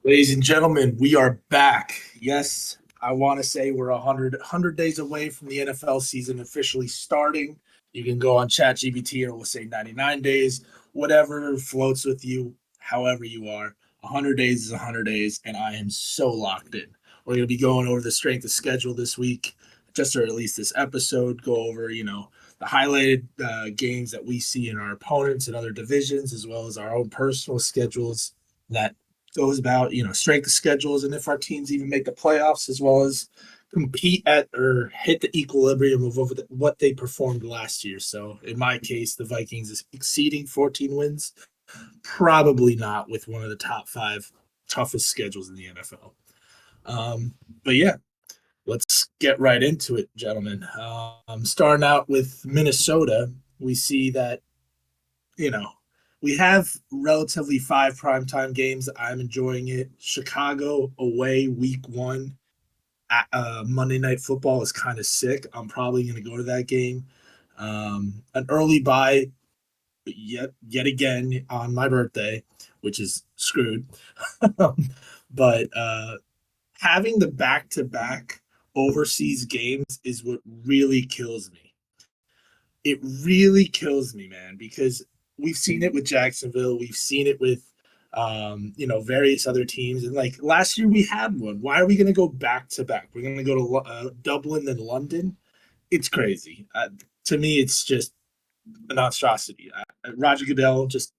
Ladies and gentlemen, we are back. Yes, I want to say we're 100 days away from the NFL season officially starting. You can go on ChatGPT and it will say 99 days, whatever floats with you, however you are. 100 days is 100 days, and I am so locked in. We're going to be going over the strength of schedule this week, just to release this episode, go over, the highlighted games that we see in our opponents and other divisions, as well as our own personal schedules that goes about, strength of schedules and if our teams even make the playoffs, as well as compete at or hit the equilibrium of what they performed last year. So in my case, the Vikings is exceeding 14 wins. Probably not with one of the top five toughest schedules in the NFL. But yeah, let's get right into it, gentlemen. Starting out with Minnesota, we see that, you know, we have relatively five primetime games. I'm enjoying it. Chicago away week one. Monday Night Football is kind of sick. I'm probably going to go to that game. An early bye yet again on my birthday, which is screwed. But having the back-to-back overseas games is what really kills me. It really kills me, man, because we've seen it with Jacksonville. We've seen it with, various other teams. And like last year we had one. Why are we going to go back to back? We're going to go to Dublin and London. It's crazy. To me, it's just a monstrosity. Roger Goodell, just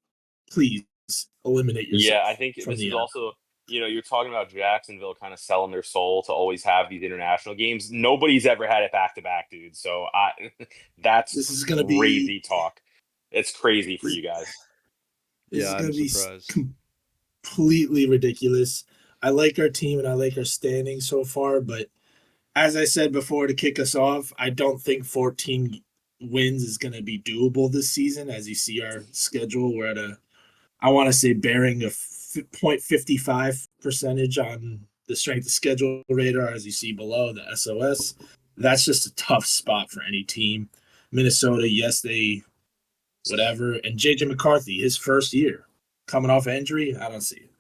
please eliminate Yeah, I yourself think from this the is NFL. also, you're talking about Jacksonville kind of selling their soul to always have these international games. Nobody's ever had it back to back, dude. So that's This is going to be crazy talk. It's crazy for this, you guys. this Yeah, is going I'm to be surprised. completely ridiculous. I like our team and I like our standing so far, but as I said before to kick us off, I don't think 14 wins is going to be doable this season. As you see our schedule, we're at I want to say, bearing a 0.55 percentage on the strength of schedule radar, as you see below the SOS. That's just a tough spot for any team. Minnesota, yes, they whatever. And JJ McCarthy, his first year coming off injury, I don't see it.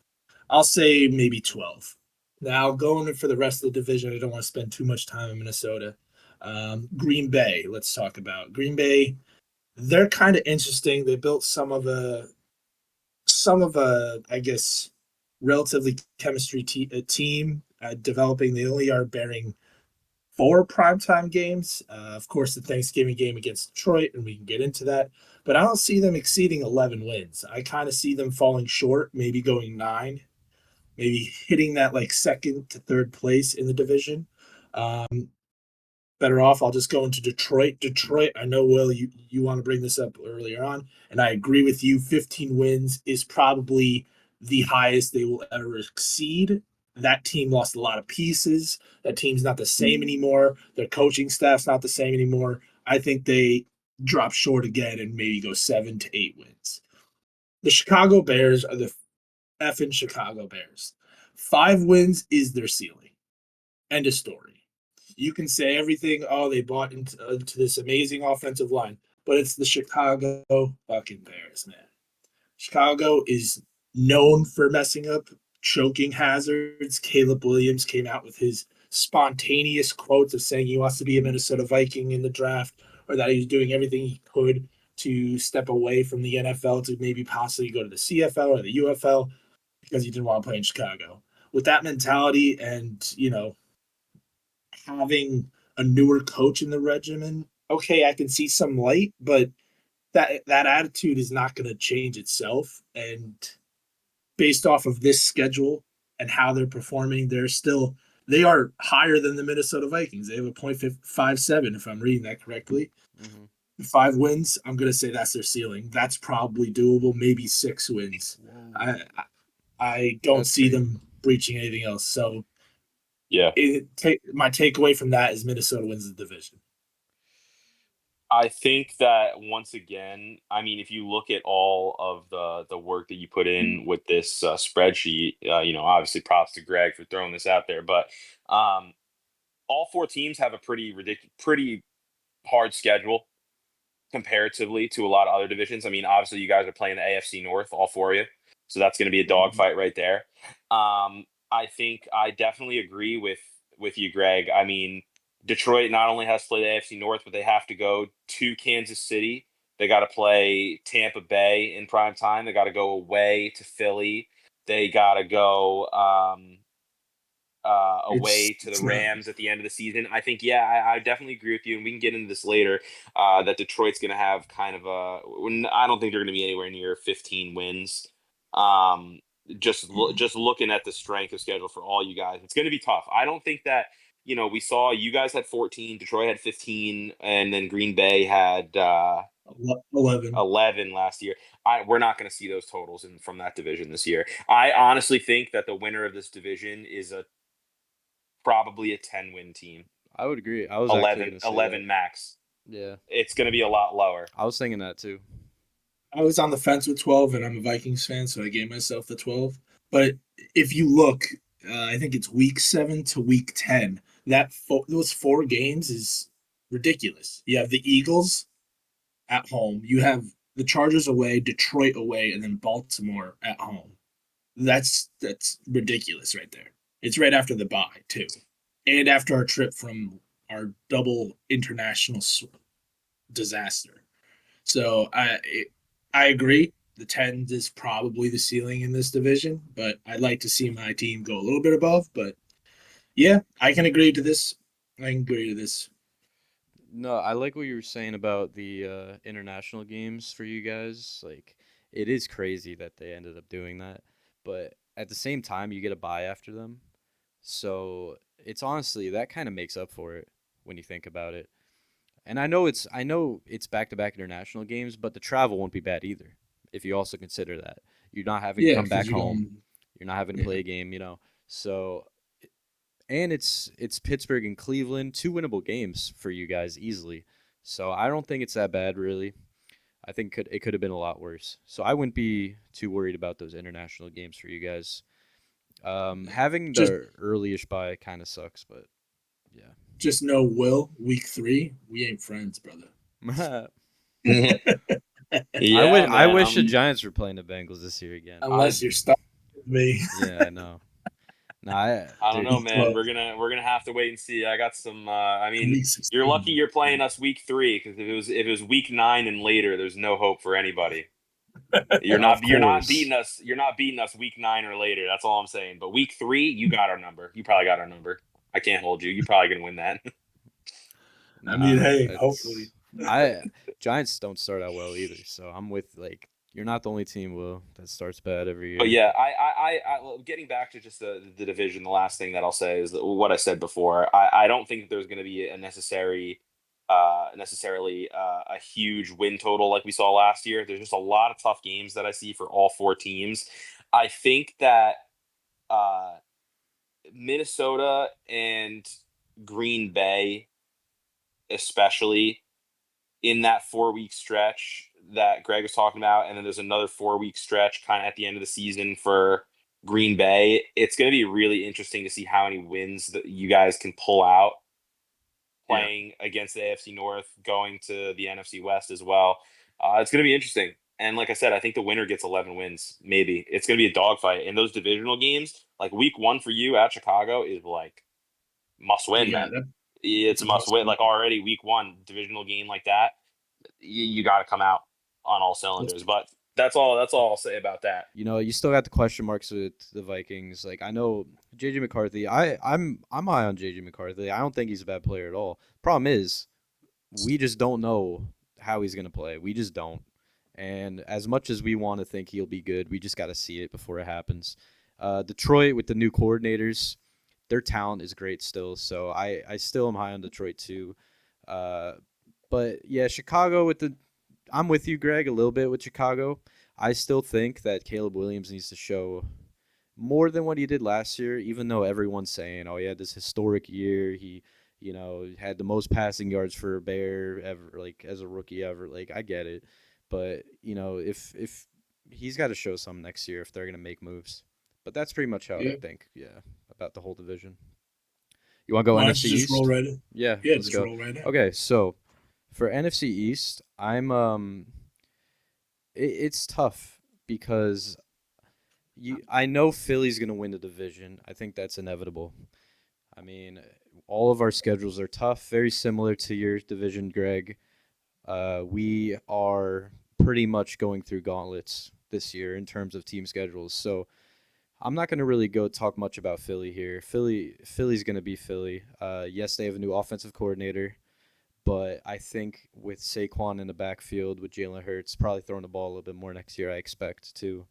I'll say maybe 12. Now, going for the rest of the division, I don't want to spend too much time in Minnesota. Green Bay, let's talk about. Green Bay, they're kind of interesting. They built some of a, I guess, relatively chemistry team developing. They only are bearing four primetime games. Of course, the Thanksgiving game against Detroit, and we can get into that. But I don't see them exceeding 11 wins. I kind of see them falling short, maybe going nine, maybe hitting that like second to third place in the division. Um, Better off, I'll just go into Detroit. Detroit, I know, Will, you want to bring this up earlier on, and I agree with you. 15 wins is probably the highest they will ever exceed. That team lost a lot of pieces. That team's not the same anymore. Their coaching staff's not the same anymore. I think they drop short again and maybe go 7 to 8 wins. The Chicago Bears are the effing Chicago Bears. 5 wins is their ceiling. End of story. You can say everything. Oh, they bought into this amazing offensive line, but it's the Chicago fucking Bears, man. Chicago is known for messing up, choking hazards. Caleb Williams came out with his spontaneous quotes of saying he wants to be a Minnesota Viking in the draft, or that he was doing everything he could to step away from the NFL to maybe possibly go to the CFL or the UFL because he didn't want to play in Chicago. With that mentality and, having a newer coach in the regimen, okay, I can see some light, but that attitude is not going to change itself. And based off of this schedule and how they're performing, they are higher than the Minnesota Vikings. They have a 0.57 if I'm reading that correctly. Hmm. 5 wins, I'm going to say that's their ceiling. That's probably doable, maybe 6 wins. Whoa, I don't that's see crazy. them breaching anything else. So Yeah. my takeaway from that is Minnesota wins the division. I think that once again, I mean, if you look at all of the work that you put in with this spreadsheet, obviously props to Greg for throwing this out there, but um, all four teams have a pretty hard schedule comparatively to a lot of other divisions. I mean, obviously, you guys are playing the AFC North, all four of you. So that's going to be a dogfight right there. I think I definitely agree with you, Greg. I mean, Detroit not only has to play the AFC North, but they have to go to Kansas City. They got to play Tampa Bay in prime time. They got to go away to Philly. They got to go away to the It's not. Rams at the end of the season. I think, yeah, I definitely agree with you, and we can get into this later. That Detroit's going to have kind of I don't think they're going to be anywhere near 15 wins. Just looking at the strength of schedule for all you guys, it's going to be tough. I don't think that we saw you guys had 14, Detroit had 15, and then Green Bay had 11. 11 last year. We're not going to see those totals from that division this year. I honestly think that the winner of this division is probably a 10-win team. I would agree. I was actually 11, going to say 11 that. max. Yeah. It's going to be a lot lower. I was thinking that too. I was on the fence with 12, and I'm a Vikings fan, so I gave myself the 12. But if you look, I think it's week 7 to week 10. Those 4 games is ridiculous. You have the Eagles at home. You have the Chargers away, Detroit away, and then Baltimore at home. That's ridiculous right there. It's right after the bye too, and after our trip from our double international disaster. So I agree. The 10 is probably the ceiling in this division, but I'd like to see my team go a little bit above. But yeah, I can agree to this. No, I like what you were saying about the international games for you guys. Like, it is crazy that they ended up doing that, but at the same time, you get a bye after them, so it's honestly that kind of makes up for it when you think about it. And I know it's back-to-back international games, but the travel won't be bad either. If you also consider that you're not having to Yeah, come back because you're home, going. you're not having to Yeah, play a game, So, and it's Pittsburgh and Cleveland, 2 winnable games for you guys easily. So I don't think it's that bad really. I think it could have been a lot worse. So I wouldn't be too worried about those international games for you guys. Having just the early-ish bye kind of sucks, but yeah. just know, Will, week 3, we ain't friends, brother. Yeah, I man. wish the Giants were playing the Bengals this year again. Unless you're stuck with me. Yeah, I know. Nah, I don't dude. know, Week man. 12, We're gonna have to wait and see. I got some. I mean, week you're lucky 16. you're playing us week 3, because if it was week 9 and later, there's no hope for anybody. You're Of not you're not course. beating us. You're not beating us week 9 or later. That's all I'm saying. But week 3, you got our number. You probably got our number. I can't hold you. You're probably gonna win that. I mean, Nah, hey, hopefully. it's I Giants don't start out well either. So I'm with you're not the only team, Will, that starts bad every But year. yeah, well, getting back to just the division, the last thing that I'll say is what I said before. I don't think there's going to be a necessarily a huge win total like we saw last year. There's just a lot of tough games that I see for all 4 teams. I think that uh, Minnesota and Green Bay, especially in that 4-week stretch that Greg was talking about, and then there's another 4-week stretch kind of at the end of the season for Green Bay. It's going to be really interesting to see how many wins that you guys can pull out Yeah. playing against the AFC North, going to the NFC West as well. It's going to be interesting. And like I said, I think the winner gets 11 wins. Maybe it's going to be a dogfight in those divisional games. Like week 1 for you at Chicago is like must win, Yeah, man. that's It's a a must must win. win. Like already week 1 divisional game like that, you got to come out on all Let's cylinders. But that's all. That's all I'll say about that. You still got the question marks with the Vikings. Like I know JJ McCarthy. I'm high on JJ McCarthy. I don't think he's a bad player at all. Problem is, we just don't know how he's gonna play. We just don't. And as much as we want to think he'll be good, we just got to see it before it happens. Detroit with the new coordinators, their talent is great still. So I still am high on Detroit too. Uh, but yeah, Chicago I'm with you, Greg, a little bit with Chicago. I still think that Caleb Williams needs to show more than what he did last year, even though everyone's saying, oh, he had this historic year. He, had the most passing yards for a Bear ever, like as a rookie ever. Like, I get it. But, if he's got to show some next year if they're going to make moves. But that's pretty much how I Yeah. think, about the whole division. You want to go Why don't NFC you just roll East? right in? Yeah, Yeah, let's just go. roll right in. Okay, so for NFC East, it's tough because I know Philly's going to win the division. I think that's inevitable. I mean, all of our schedules are tough, very similar to your division, Greg. We are pretty much going through gauntlets this year in terms of team schedules. So I'm not going to really go talk much about Philly here. Philly's going to be Philly. Yes, they have a new offensive coordinator, but I think with Saquon in the backfield, with Jalen Hurts probably throwing the ball a little bit more next year, I expect too.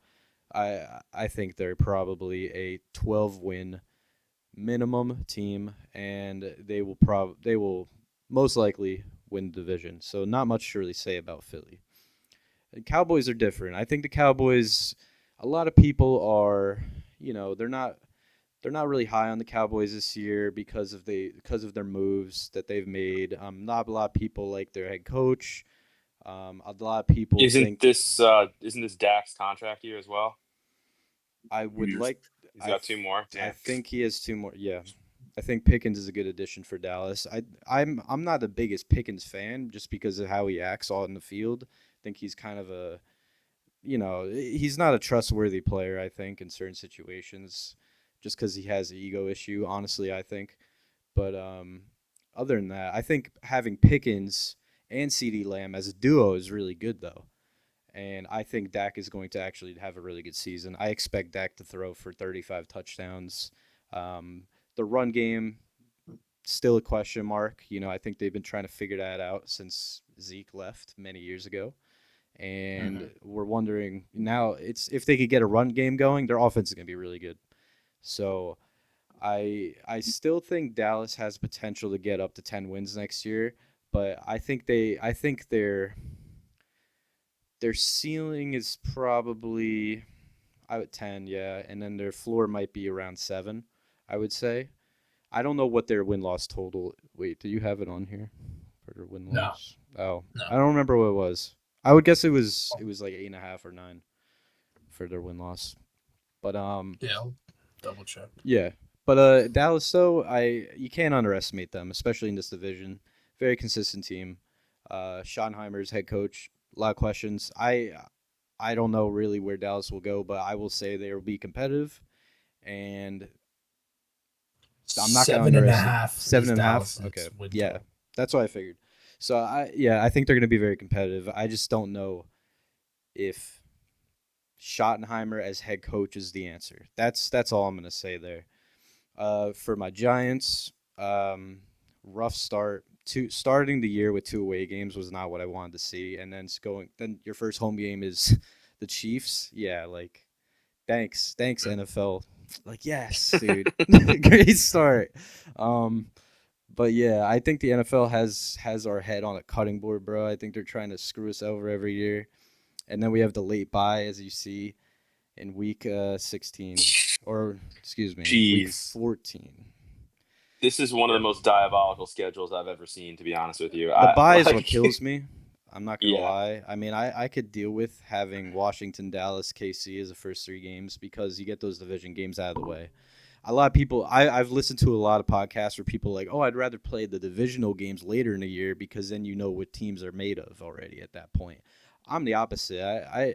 I think they're probably a 12-win minimum team, and they will most likely win the division. So not much to really say about Philly. The Cowboys are different. I think the Cowboys, a lot of people are, they're not really high on the Cowboys this year because of their moves that they've made. Not a lot of people like their head coach. A lot of people think isn't this Dak's contract year as well? I would like. He's got two more. I Damn. think he has two more. Yeah, I think Pickens is a good addition for Dallas. I'm not the biggest Pickens fan just because of how he acts on the field. I think he's kind of he's not a trustworthy player. I think in certain situations, just because he has an ego issue. Honestly, I think. But other than that, I think having Pickens and CeeDee Lamb as a duo is really good though. And I think Dak is going to actually have a really good season. I expect Dak to throw for 35 touchdowns. The run game, still a question mark. I think they've been trying to figure that out since Zeke left many years ago. And we're wondering now if they could get a run game going, their offense is going to be really good. So I still think Dallas has potential to get up to 10 wins next year, but I think their ceiling is probably at 10, yeah, and then their floor might be around 7, I would say. I don't know what their win-loss total. Wait, do you have it on here for their win-loss? Oh, No. I don't remember what it was. I would guess it was like 8.5 or 9 for their win-loss. But Yeah, I'll double check. yeah. But Dallas, though, you can't underestimate them, especially in this division. Very consistent team. Schottenheimer's head coach. A lot of questions. I don't know really where Dallas will go, but I will say they will be competitive, and I'm not going to underestimate 7.5. Okay, yeah, that's what I figured. So I think they're going to be very competitive. I just don't know if Schottenheimer as head coach is the answer. That's all I'm going to say there. For my Giants, rough start. Starting the year with 2 away games was not what I wanted to see, and then your first home game is the Chiefs. Yeah, like thanks NFL. Like yes, dude, great start. But yeah, I think the NFL has our head on a cutting board, bro. I think they're trying to screw us over every year, and then we have the late bye, as you see, in week 16, or excuse me, week 14. This is one of the most diabolical schedules I've ever seen, to be honest with you. The bye is what kills me. I'm not going to Yeah. lie. I mean, I could deal with having Washington, Dallas, KC as the first 3 games because you get those division games out of the way. A lot of people, I've listened to a lot of podcasts where people are like, oh, I'd rather play the divisional games later in the year because then you know what teams are made of already at that point. I'm the opposite.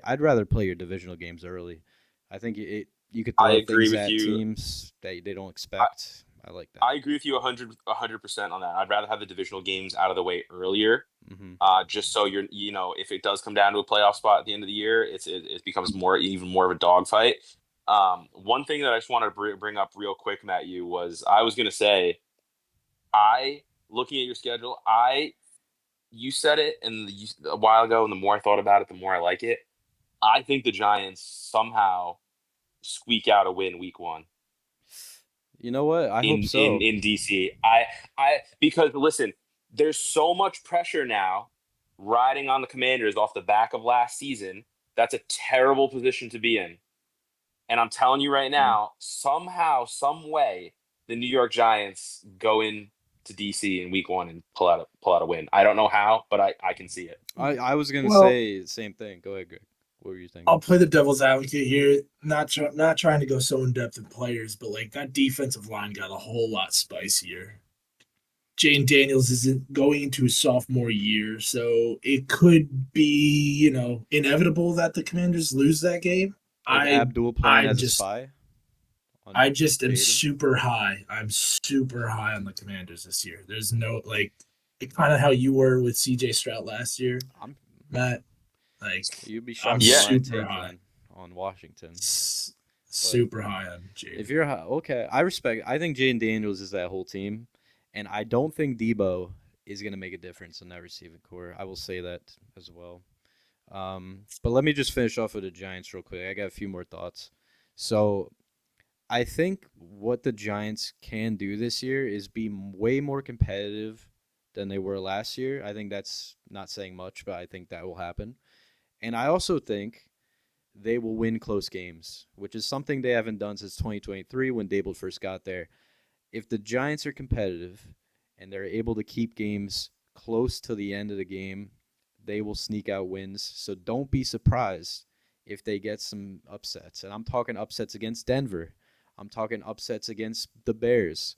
I'd rather play your divisional games early. I think you could throw things at teams that they don't expect. I like that. I agree with you 100% on that. I'd rather have the divisional games out of the way earlier, just so if it does come down to a playoff spot at the end of the year, it becomes even more of a dogfight. One thing that I just wanted to bring up real quick, Matt, I was going to say, looking at your schedule, you said it a while ago, and the more I thought about it, the more I like it. I think the Giants somehow squeak out a win week 1. You know what? I hope so. In DC. Because listen, there's so much pressure now riding on the Commanders off the back of last season. That's a terrible position to be in. And I'm telling you right now, somehow, some way, the New York Giants go into DC in week 1 and pull out a win. I don't know how, but I can see it. I was gonna say the same thing. Go ahead, Greg. What were you thinking? I'll play the devil's advocate here. Not trying to go so in depth in players, but like that defensive line got a whole lot spicier. Jane Daniels isn't going into his sophomore year, so it could be inevitable that the Commanders lose that game. Of I Abdul playing I as a just spy. on I just am Jaden? super high. I'm super high on the Commanders this year. There's no kind of how you were with CJ Stroud last year, I'm. Matt. Like You'd be I'm shocked at my super take high. then on Washington. Super high on If Jaden. you're okay, I respect. I think Jaden Daniels is that whole team, and I don't think Debo is gonna make a difference in that receiving core. I will say that as well. But let me just finish off with the Giants real quick. I got a few more thoughts. So I think what the Giants can do this year is be way more competitive than they were last year. I think that's not saying much, but I think that will happen. And I also think they will win close games, which is something they haven't done since 2023 when Dable first got there. If the Giants are competitive and they're able to keep games close to the end of the game, they will sneak out wins. So don't be surprised if they get some upsets. And I'm talking upsets against Denver. I'm talking upsets against the Bears.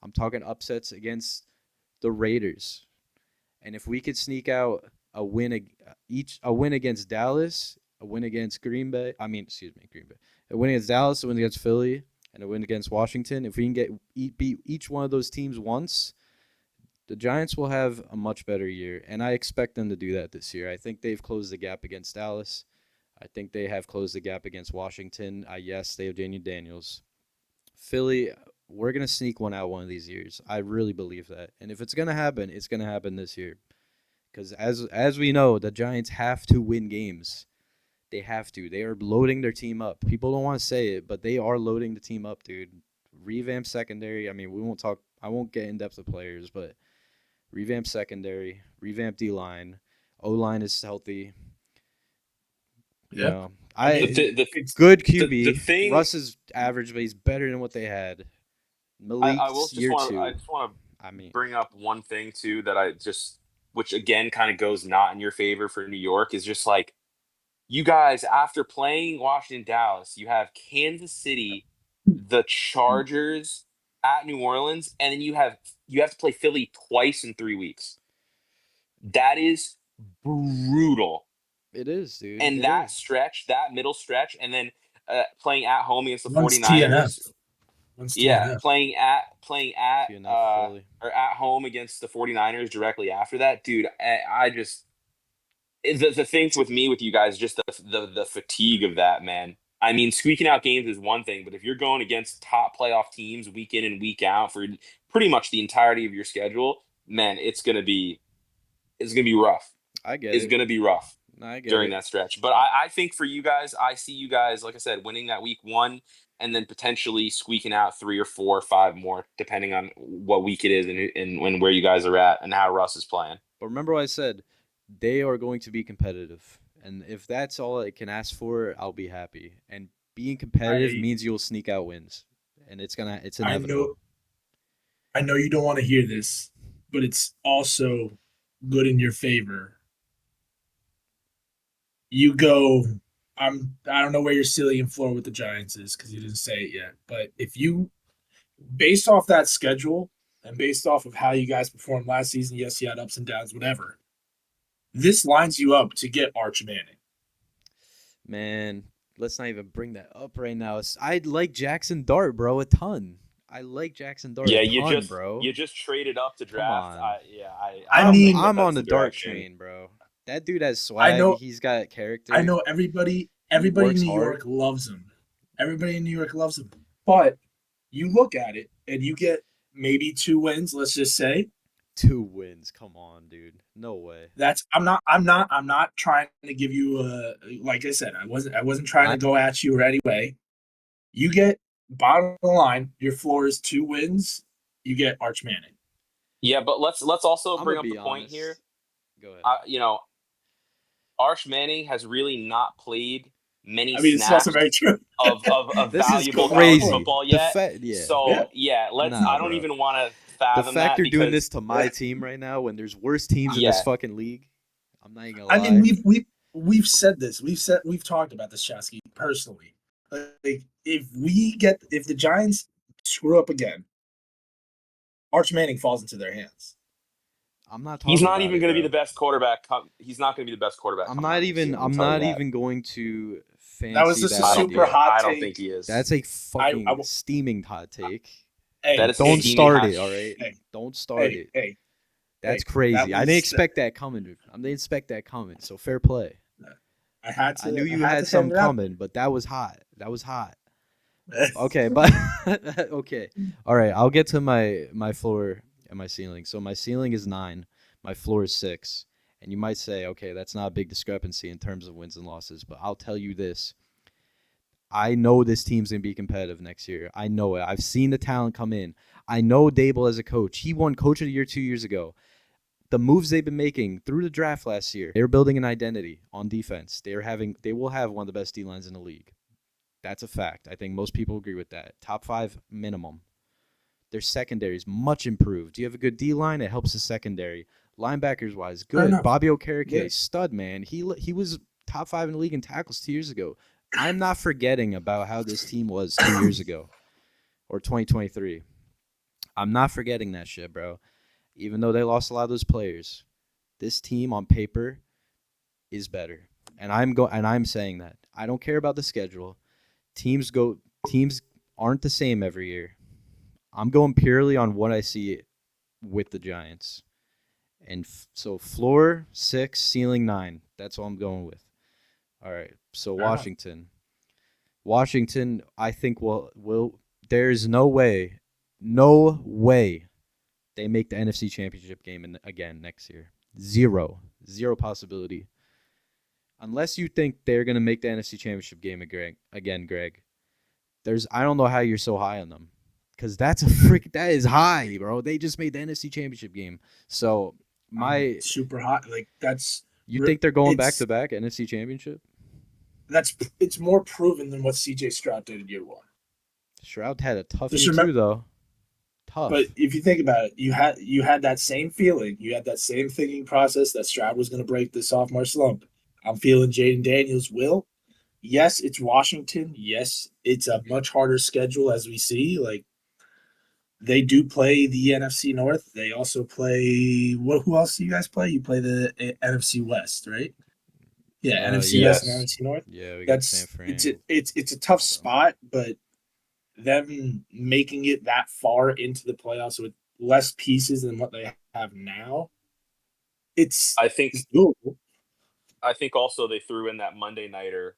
I'm talking upsets against the Raiders. And if we could sneak out a win against Dallas, a win against Green Bay, a win against Dallas, a win against Philly, and a win against Washington, if we can beat each one of those teams once, the Giants will have a much better year, and I expect them to do that this year. I think they've closed the gap against Dallas. I think they have closed the gap against Washington. Yes, they have Daniels. Philly, we're going to sneak one out one of these years. I really believe that. And if it's going to happen, it's going to happen this year. Because as we know, the Giants have to win games. They have to. They are loading their team up. People don't want to say it, but they are loading the team up, dude. Revamp secondary. I mean, I won't get in depth with players, but revamp secondary, revamp D-line. O-line is healthy. You know, good QB. The thing, Russ is average, but he's better than what they had. I will Malik's year 2. I just want to bring up one thing too which again kind of goes not in your favor for New York, is just like, you guys, after playing Washington, Dallas, you have Kansas City, the Chargers at New Orleans, and then you have to play Philly twice in 3 weeks. That is brutal. It is, dude. And that middle stretch, and then playing at home against the One's 49ers. TNF. One's Yeah, TNF. playing at Philly. or at home against the 49ers directly after that, dude. I just the things with you guys, just the fatigue of that, man. I mean, squeaking out games is one thing, but if you're going against top playoff teams week in and week out for pretty much the entirety of your schedule, man, it's gonna be rough. I get It's it. gonna be rough I get during it. that stretch. But I think for you guys, I see you guys, like I said, winning that week 1 and then potentially squeaking out 3 or 4 or 5 more, depending on what week it is and where you guys are at and how Russ is playing. But remember what I said, they are going to be competitive. And if that's all I can ask for, I'll be happy. And being competitive means you'll sneak out wins. And it's inevitable. I know you don't want to hear this, but it's also good in your favor. You go, I don't know where your ceiling floor with the Giants is because you didn't say it yet. But if you, based off that schedule and based off of how you guys performed last season, yes, you had ups and downs, whatever. This lines you up to get Arch Manning. Man, let's not even bring that up right now. I like Jackson Dart, bro, a ton. I like Jackson Dart a ton, bro. You just traded up to draft. I'm on the Dart train, bro. That dude has swag. I know, he's got character. I know everybody in New York loves him. Everybody in New York loves him. But you look at it and you get maybe 2 wins, let's just say. 2 wins. Come on, dude. No way. I'm not trying to give you like I said, I wasn't trying to go at you or anyway. You get, bottom line, your floor is 2 wins, you get Arch Manning. Yeah, but let's also bring up the point here. Go ahead. Arch Manning has really not played many snaps it's also very true. of valuable college football yet. I don't even want to fathom the fact that you're doing this to my team right now when there's worse teams in this fucking league. I'm not even gonna lie. I mean, we've said this. We've talked about this, Chasky, personally. Like, if the Giants screw up again, Arch Manning falls into their hands. I'm not talking He's not about even going to be the best quarterback. He's not going to be the best quarterback. I'm not even going to That was fancy just a that super idea. hot I take. don't think he is. That's a fucking I- steaming hot take. Hey, That is Don't steaming start hot it, all right? Hey, Don't start hey, it. hey. That's That crazy. I didn't was- expect that coming. I didn't expect that coming. So fair play. I had to. I knew you had had to something hand it out. coming, but that was hot. That was hot. Okay, but okay. All right, I'll get to my floor and my ceiling. So my ceiling is 9, my floor is 6. And you might say, okay, that's not a big discrepancy in terms of wins and losses, but I'll tell you this. I know this team's going to be competitive next year. I know it. I've seen the talent come in. I know Dable as a coach. He won Coach of the Year 2 years ago. The moves they've been making through the draft last year, they're building an identity on defense. They will have one of the best D-lines in the league. That's a fact. I think most people agree with that. Top 5 minimum. Their secondary is much improved. You have a good D-line, it helps the secondary. Linebackers wise, Fair good. enough. Bobby Okereke, Yeah. stud, man. He was top 5 in the league in tackles 2 years ago. I'm not forgetting about how this team was 2 years ago or 2023. I'm not forgetting that shit, bro. Even though they lost a lot of those players, this team on paper is better. And I'm saying that. I don't care about the schedule. Teams aren't the same every year. I'm going purely on what I see with the Giants. And so floor 6, ceiling 9. That's what I'm going with. All right. So Fair enough. Washington, I think will there's no way they make the NFC Championship game again next year. Zero possibility. Unless you think they're going to make the NFC Championship game again, Greg. I don't know how you're so high on them. Cuz that is high, bro. They just made the NFC Championship game. So, super hot. Like you think they're going back it's- to back NFC Championship? it's more proven than what CJ Stroud did in year 1. Stroud had a tough Just year remember- too, though. Tough. But if you think about it, you had that same feeling. You had that same thinking process that Stroud was going to break the sophomore slump. I'm feeling Jaden Daniels will. Yes, it's Washington. Yes, it's a much harder schedule as we see. Like they do play the NFC North. They also play who else do you guys play? You play the NFC West, right? Yeah, NFC West and yes. NFC North. Yeah, we got That's San Fran. it's a tough spot, but them making it that far into the playoffs with less pieces than what they have now, I think it's doable also they threw in that Monday nighter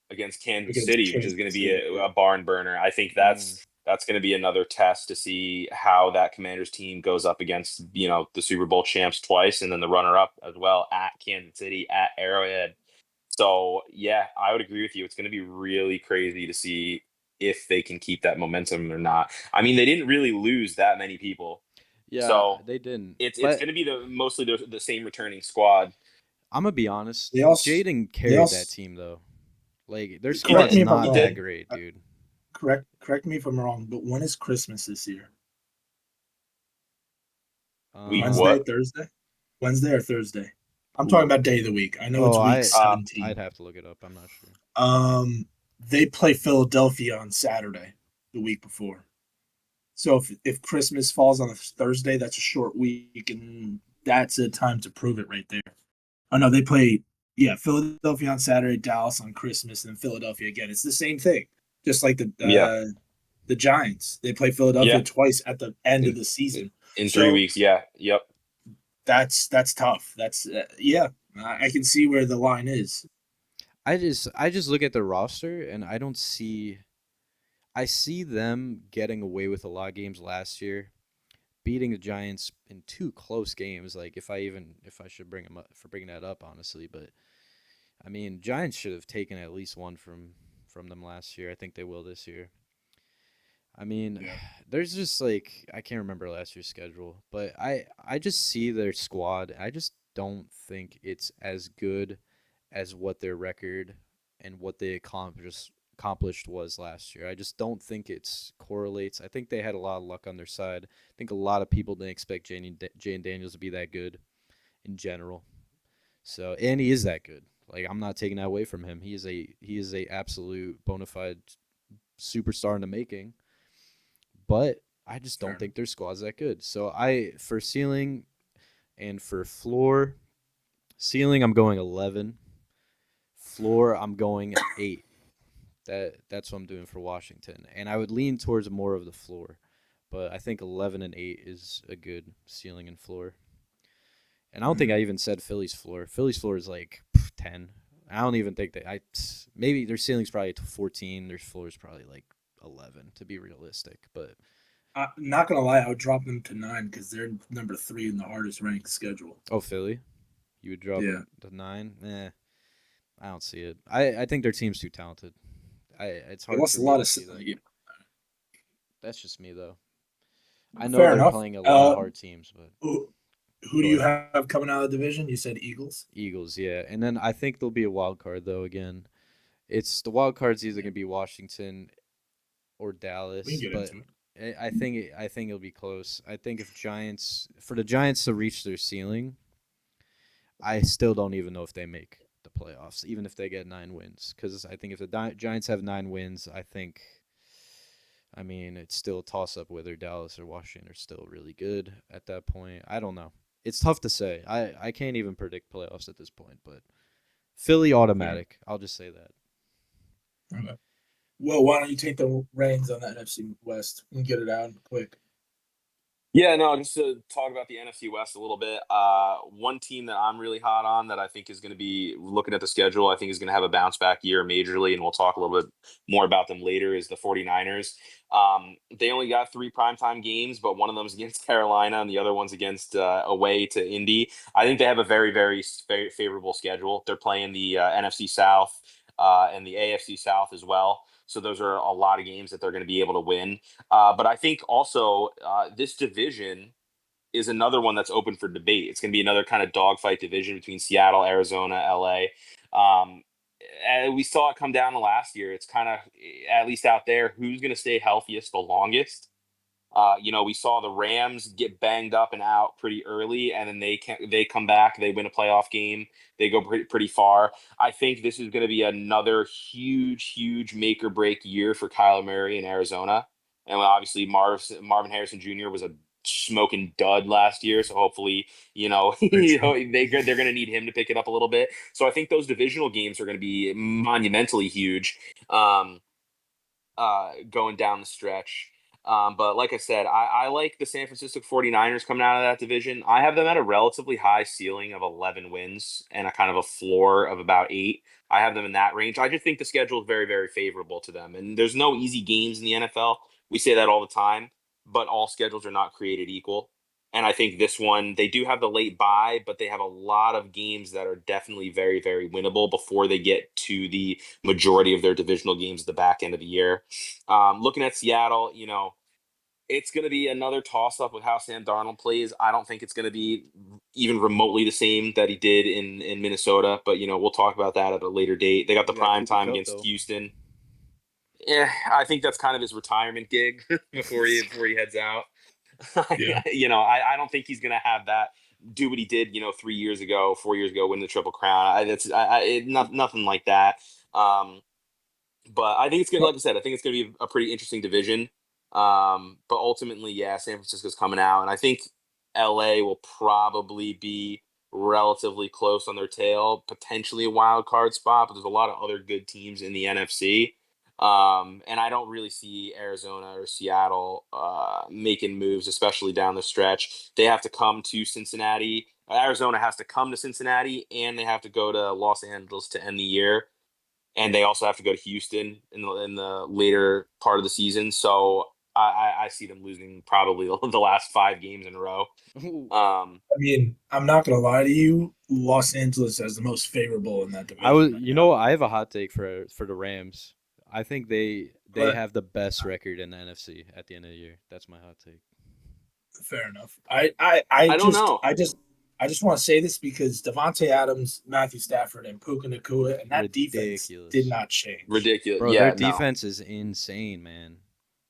against Kansas against City, which is Kansas going to be City. a barn burner. I think that's going to be another test to see how that Commanders team goes up against the Super Bowl champs twice, and then the runner up as well at Kansas City at Arrowhead. So yeah, I would agree with you. It's going to be really crazy to see if they can keep that momentum or not. I mean, they didn't really lose that many people. Yeah, So they didn't. it's But going to be mostly the same returning squad. I'm gonna be honest. They also- Jaden they carried also- that team though. Like their Correct squad's me if I'm not wrong. that great, dude. Correct me if I'm wrong, but when is Christmas this year? Week Wednesday, what? Thursday? Wednesday or Thursday? I'm talking about day of the week. I know it's week 17. I'd have to look it up. I'm not sure. They play Philadelphia on Saturday, the week before. So if Christmas falls on a Thursday, that's a short week, and that's a time to prove it right there. Oh no, they play Philadelphia on Saturday, Dallas on Christmas, and then Philadelphia again. It's the same thing, just like the Giants. They play Philadelphia twice at the end of the season In 3 weeks. Yeah. Yep. That's tough. That's I can see where the line is. I just look at the roster and I don't see. I see them getting away with a lot of games last year, beating the Giants in 2 close games. Like if I should bring them up for bringing that up, honestly, but I mean Giants should have taken at least one from them last year. I think they will this year. I mean, there's just like I can't remember last year's schedule, but I just see their squad. I just don't think it's as good as what their record and what they accomplished was last year. I just don't think it correlates. I think they had a lot of luck on their side. I think a lot of people didn't expect Jane Daniels to be that good in general. So, and he is that good. Like I'm not taking that away from him. He is a absolute bona fide superstar in the making. But I just don't think their squad's that good. So for ceiling and for floor, ceiling I'm going 11. floor, I'm going 8. That's what I'm doing for Washington, and I would lean towards more of the floor, but I think 11 and 8 is a good ceiling and floor. And I don't think I even said Philly's floor. Philly's floor is like 10. I don't even think maybe their ceiling's probably 14. Their floor is probably like 11 to be realistic. But I'm not gonna lie, I would drop them to 9 because they're number 3 in the hardest ranked schedule. Philly, you would drop them to 9? I don't see it. I think their team's too talented. It's hard. They lost for a me lot to of. see that. That's just me though. I know Fair they're enough. playing a lot of hard teams, but Who do you have coming out of the division? You said Eagles. Eagles, yeah. And then I think there'll be a wild card though. Again, it's the wild card's either gonna be Washington or Dallas, We can get but into it. I think it'll be close. I think if the Giants to reach their ceiling, I still don't even know if they make the playoffs, even if they get 9 wins. Because I think if the Giants have 9 wins, I mean, it's still a toss-up whether Dallas or Washington are still really good at that point. I don't know. It's tough to say. I can't even predict playoffs at this point, but Philly automatic. I'll just say that. Okay. Well, why don't you take the reins on that NFC West and get it out quick? Yeah, no, just to talk about the NFC West a little bit. One team that I'm really hot on that I think is going to be looking at the schedule, I think is going to have a bounce back year majorly, and we'll talk a little bit more about them later, is the 49ers. They only got 3 primetime games, but one of them is against Carolina and the other one's against away to Indy. I think they have a very, very favorable schedule. They're playing the NFC South and the AFC South as well. So those are a lot of games that they're going to be able to win. But I think also this division is another one that's open for debate. It's going to be another kind of dogfight division between Seattle, Arizona, LA. And we saw it come down to last year. It's kind of, at least out there, who's going to stay healthiest the longest. We saw the Rams get banged up and out pretty early, and then they come back, they win a playoff game, they go pretty far. I think this is going to be another huge make or break year for Kyler Murray in Arizona, and obviously Marvin Harrison Jr. was a smoking dud last year, so hopefully they're going to need him to pick it up a little bit. So I think those divisional games are going to be monumentally huge. Going down the stretch. But like I said, I like the San Francisco 49ers coming out of that division. I have them at a relatively high ceiling of 11 wins and a kind of a floor of about 8. I have them in that range. I just think the schedule is very, very favorable to them. And there's no easy games in the NFL. We say that all the time, but all schedules are not created equal. And I think this one, they do have the late bye, but they have a lot of games that are definitely very, very winnable before they get to the majority of their divisional games at the back end of the year. Looking at Seattle, it's going to be another toss-up with how Sam Darnold plays. I don't think it's going to be even remotely the same that he did in Minnesota, but we'll talk about that at a later date. They got the prime time against Houston. Yeah, I think that's kind of his retirement gig before he heads out. Yeah. I don't think he's going to have that, do what he did, 3 years ago, 4 years ago, win the Triple Crown. Nothing like that. But I think it's good. Like I said, I think it's going to be a pretty interesting division. But ultimately, yeah, San Francisco's coming out, and I think LA will probably be relatively close on their tail, potentially a wild card spot. But there's a lot of other good teams in the NFC. And I don't really see Arizona or Seattle making moves, especially down the stretch. They have to come to Cincinnati. Arizona has to come to Cincinnati, and they have to go to Los Angeles to end the year. And they also have to go to Houston in the later part of the season. So I see them losing probably the last 5 games in a row. I mean, I'm not gonna lie to you. Los Angeles is the most favorable in that division. I have a hot take for the Rams. I think they have the best record in the NFC at the end of the year. That's my hot take. Fair enough. I don't know. I just want to say this because Devontae Adams, Matthew Stafford, and Puka Nacua, and that defense did not change. Ridiculous. Bro, their defense is insane, man.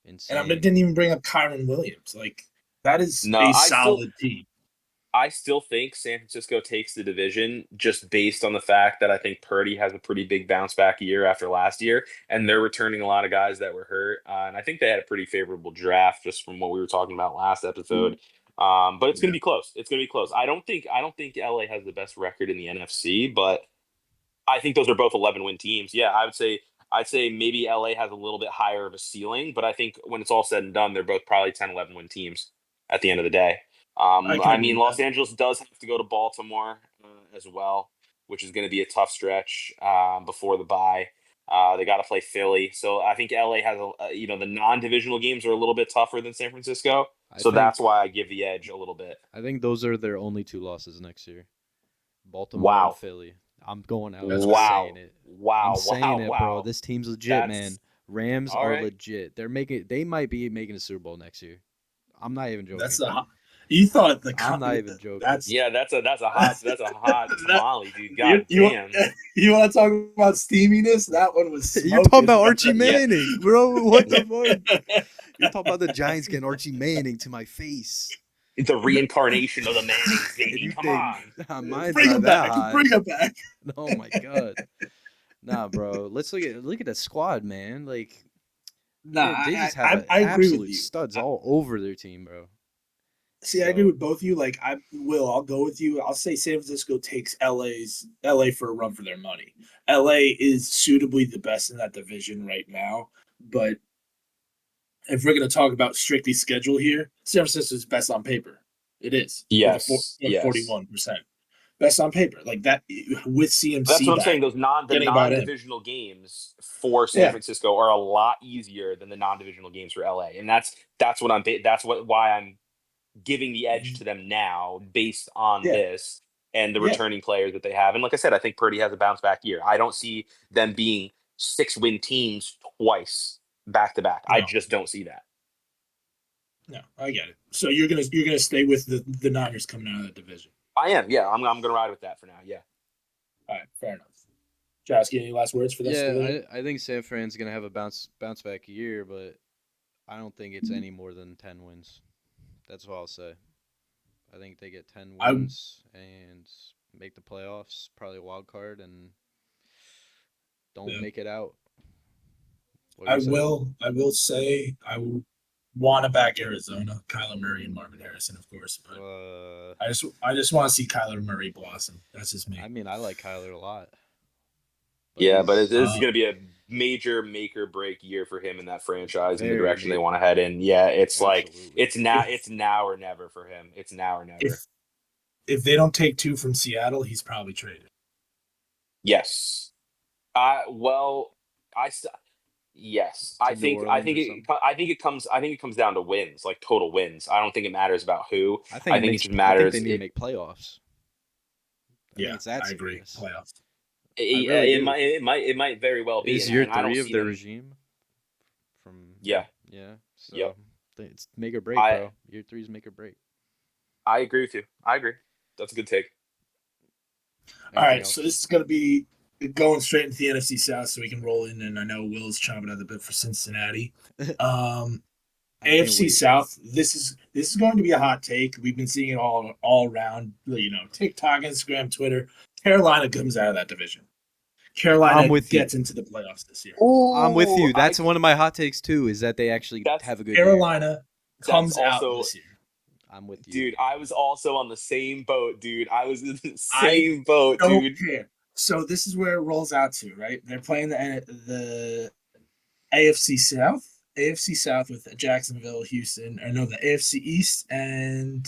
Insane. And I didn't even bring up Kyron Williams. Like, that is a solid team. I still think San Francisco takes the division just based on the fact that I think Purdy has a pretty big bounce back year after last year, and they're returning a lot of guys that were hurt. And I think they had a pretty favorable draft just from what we were talking about last episode. But it's going to be close. It's going to be close. I don't think LA has the best record in the NFC, but I think those are both 11-win teams. Yeah, I'd say maybe LA has a little bit higher of a ceiling, but I think when it's all said and done, they're both probably 10, 11-win teams at the end of the day. I can I agree mean, with Los that. Angeles does have to go to Baltimore as well, which is going to be a tough stretch before the bye. They got to play Philly, so I think LA has the non-divisional games are a little bit tougher than San Francisco, I so think that's why I give the edge a little bit. I think those are their only 2 losses next year. Baltimore and Wow, Philly. I'm going out That's and crazy. saying it. I'm wow, saying it, bro. wow. This team's legit, man. That's Rams all are right. legit. They might be making a Super Bowl next year. I'm not even joking. That's you thought I'm not even joking. that's Yeah, that's a hot that, tamale, dude. you God you, damn. you want to talk about steaminess? That one was smoking. You're talking about Archie Yeah. Manning, bro. What the fuck? You're talking about the Giants getting Archie Manning to my face. It's a reincarnation of the Mannings, And baby. you Come think on. mine's Bring not him that back. high? Bring him back. Oh my god. Nah, bro. Let's look at that squad, man. Like, Nah, they just have I agree absolute with you. studs all over their team, bro. See, I agree with both of you. Like, I'll go with you. I'll say San Francisco takes LA for a run for their money. LA is suitably the best in that division right now. But if we're going to talk about strictly schedule here, San Francisco is best on paper. It is. Yes. With a Yes. 41%. Best on paper. Like that with CMC That's what I'm back, saying. The getting about in. non-divisional games for San Francisco are a lot easier than the non-divisional games for LA, and that's why I'm giving the edge to them now based on Yeah. this and the Yeah. returning players that they have. And like I said, I think Purdy has a bounce back year. I don't see them being 6-win teams twice back to back. I No. just don't see that. No, I get it. So you're gonna stay with the Niners coming out of that division. I am, yeah. I'm gonna ride with that for now. Yeah. All right, fair enough. Jasky, any last words for this? Yeah, I think San Fran's gonna have a bounce back year, but I don't think it's any more than 10 wins. That's what I'll say. I think they get 10 wins and make the playoffs, probably a wild card, and don't make it out. I will say I want to back Arizona, Kyler Murray and Marvin Harrison, of course. But I just want to see Kyler Murray blossom. That's just me. I mean, I like Kyler a lot. But this is going to be a major make or break year for him in that franchise in the direction they want to head in. Yeah, it's absolutely. Like it's now or never for him. It's now or never. If they don't take 2 from Seattle, he's probably traded. Yes. Yes, I think it comes down to wins, like total wins. I don't think it matters about who. I think it just matters. I think they need to make playoffs. I agree. Playoffs. It might very well be. Is year 3 of the regime? Yeah. So it's make or break, bro. Year 3 is make or break. I agree with you. I agree. That's a good take. All right, so this is going to be going straight into the NFC South, so we can roll in. And I know Will's chomping at the bit for Cincinnati. AFC South. This is going to be a hot take. We've been seeing it all around. TikTok, Instagram, Twitter. Carolina comes out of that division. Carolina gets into the playoffs this year. Ooh, I'm with you. That's one of my hot takes too. Is that they actually have a good Carolina year. comes out this year. I'm with you, dude. I was also on the same boat, dude. I was in the same boat, dude. Care. So this is where it rolls out to, right? They're playing the AFC South. AFC South with Jacksonville, Houston. I know the AFC East and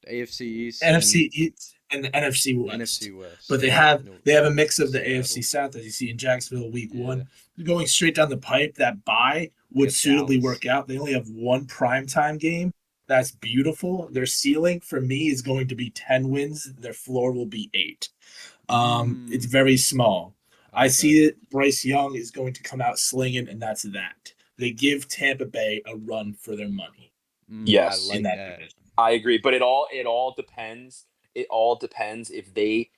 AFC East, NFC East, and the NFC West. NFC West. But they have a mix of the AFC South, as you see in Jacksonville week 1. Going straight down the pipe, that bye would suitably work out. They only have one primetime game. That's beautiful. Their ceiling for me is going to be 10 wins. Their floor will be 8. It's very small. I see that Bryce Young is going to come out slinging, and that's that. They give Tampa Bay a run for their money. Yes, in that division. I agree, but it all depends. It all depends if they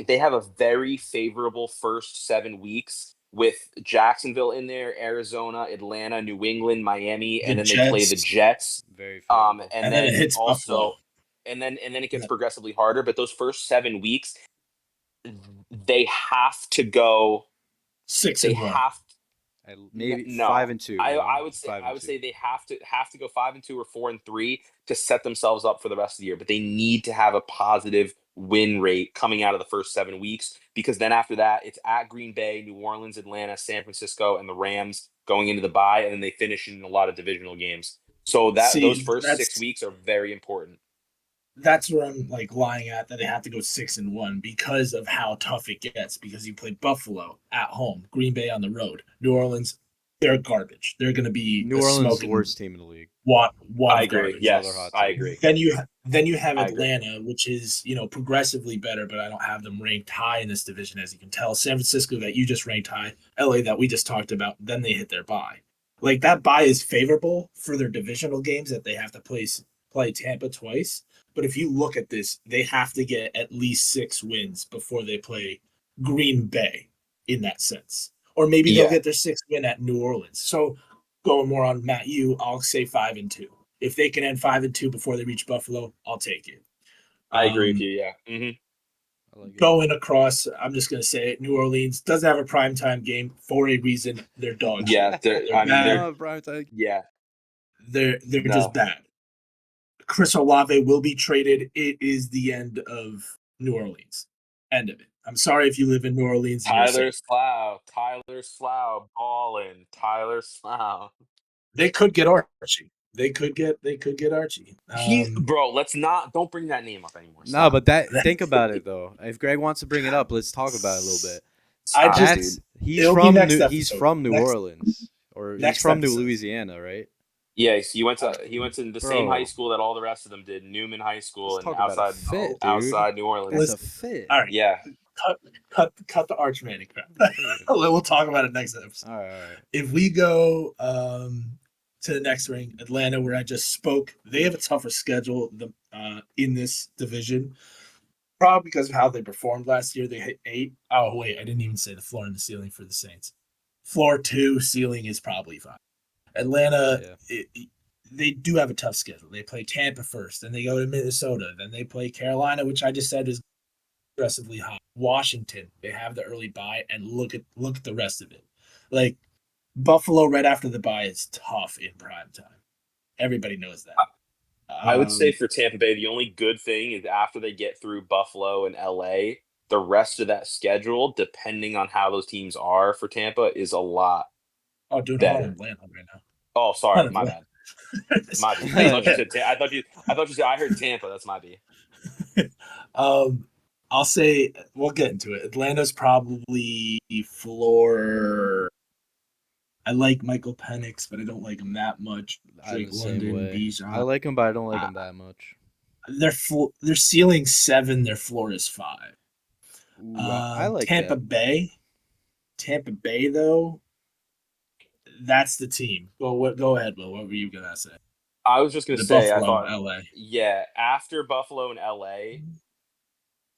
have a very favorable first 7 weeks with Jacksonville in there, Arizona, Atlanta, New England, Miami, and then they play the Jets. Very favorable. And then it hits also, and then it gets progressively harder. But those first 7 weeks, they have to go 6-1. Maybe 5-2. I would say they have to go 5-2 or 4-3 to set themselves up for the rest of the year. But they need to have a positive win rate coming out of the first 7 weeks, because then after that, it's at Green Bay, New Orleans, Atlanta, San Francisco, and the Rams going into the bye, and then they finish in a lot of divisional games. So those See, first 6 weeks are very important. that's where I'm like lying at that they have to go 6-1 because of how tough it gets. Because you play Buffalo at home, Green Bay on the road, New Orleans, they're garbage. They're going to be New Orleans is the worst team in the league. Wad I of agree. garbage. Yes, I agree. Then you have I agree. Atlanta, which is progressively better, but I don't have them ranked high in this division, as you can tell. San Francisco that you just ranked high, LA that we just talked about. Then they hit their bye. Like that bye is favorable for their divisional games that they have to play Tampa twice. But if you look at this, they have to get at least 6 wins before they play Green Bay in that sense. Or maybe they'll get their 6th win at New Orleans. So going more on Matt, I'll say 5-2. If they can end 5-2 before they reach Buffalo, I'll take it. I agree with you. Yeah. I like it. Going across, I'm just going to say it. New Orleans doesn't have a primetime game for a reason. They're dog shit. Yeah. They're bad. Yeah. They're No. just bad. Chris Olave will be traded. It is the end of New Orleans. End of it. I'm sorry if you live in New Orleans. Tyler Slough, ballin'. Tyler Slough. They could get Archie. They could get Archie. Bro, don't bring that name up anymore. No, Stop. but think about it though. If Greg wants to bring it up, let's talk about it a little bit. Stop, He's He's from New Orleans, or he's from New Louisiana, right? Yeah, he went to the same Bro. high school that all the rest of them did, Newman High School, Let's and talk about a fit, dude. outside New Orleans. That's a Listen, fit. all right. Yeah. Cut the Arch Manning crap. We'll talk about it next episode. All right. If we go to the next ring, Atlanta, where I just spoke, they have a tougher schedule in this division. Probably because of how they performed last year. They hit 8. Oh, wait, I didn't even say the floor and the ceiling for the Saints. Floor 2, ceiling is probably 5. Atlanta, they do have a tough schedule. They play Tampa first, then they go to Minnesota, then they play Carolina, which I just said is aggressively hot. Washington, they have the early bye, and look at the rest of it. Like Buffalo right after the bye is tough in prime time. Everybody knows that. I would say for Tampa Bay, the only good thing is after they get through Buffalo and LA, the rest of that schedule, depending on how those teams are for Tampa, is a lot. Oh, dude, better. I'm on Atlanta right now. Oh, sorry, my bad. My bad. I thought you said I thought you said I heard Tampa. That's my bad. I'll say we'll get into it. Atlanta's probably floor. I like Michael Penix, but I don't like him that much. I'm Drake the same London, way. Bijan. I like him, but I don't like him that much. Their ceiling 7, their floor is 5. Ooh, I like Tampa that. Bay. Tampa Bay, though, that's the team. Go ahead, Will. What were you gonna say? I was just gonna say, Buffalo, I thought, LA. Yeah, after Buffalo and LA,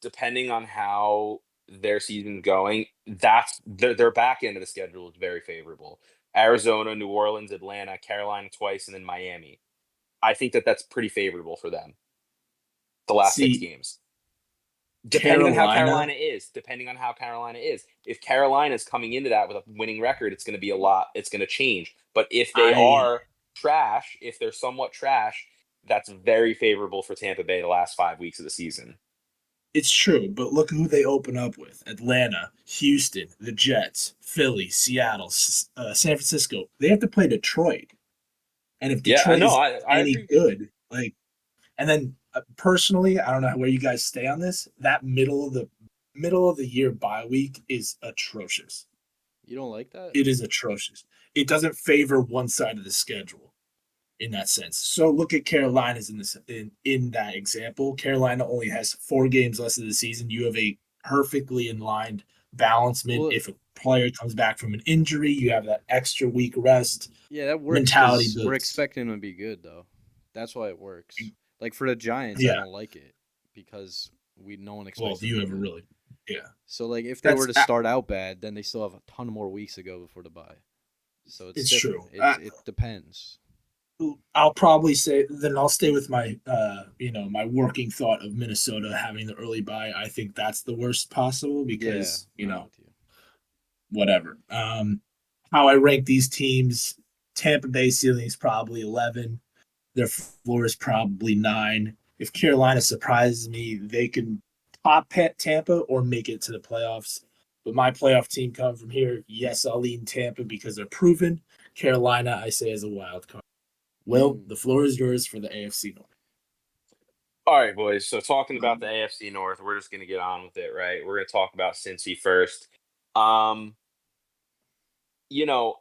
depending on how their season's going, that's their back end of the schedule is very favorable. Arizona, New Orleans, Atlanta, Carolina twice, and then Miami. I think that's pretty favorable for them. The last 6 games. Depending on how Carolina is. If Carolina's coming into that with a winning record, it's going to be a lot. It's going to change. But if they are trash, if they're somewhat trash, that's very favorable for Tampa Bay the last 5 weeks of the season. It's true, but look who they open up with. Atlanta, Houston, the Jets, Philly, Seattle, San Francisco. They have to play Detroit. And if Detroit is any good, and then personally, I don't know where you guys stay on this, that middle of the year bye week is atrocious. You don't like that? It is atrocious. It doesn't favor one side of the schedule in that sense. So look at Carolina's in that example. Carolina only has 4 games less of the season. You have a perfectly in line balancement. Well, if a player comes back from an injury, you have that extra week rest. Yeah, that works. Mentality. We're expecting him to be good though. That's why it works. Like for the Giants, I don't like it because no one expects. Well, you have a really So like if they were to start out bad, then they still have a ton more weeks to go before the bye. So it's true. It depends. I'll probably say then I'll stay with my my working thought of Minnesota having the early bye. I think that's the worst possible because whatever. How I rank these teams, Tampa Bay ceiling is probably 11. Their floor is probably 9. If Carolina surprises me, they can top Tampa or make it to the playoffs. But my playoff team coming from here, yes, I'll lean Tampa because they're proven. Carolina, I say, as a wild card. Will, the floor is yours for the AFC North. All right, boys. So talking about the AFC North, we're just gonna get on with it, right? We're gonna talk about Cincy first. You know,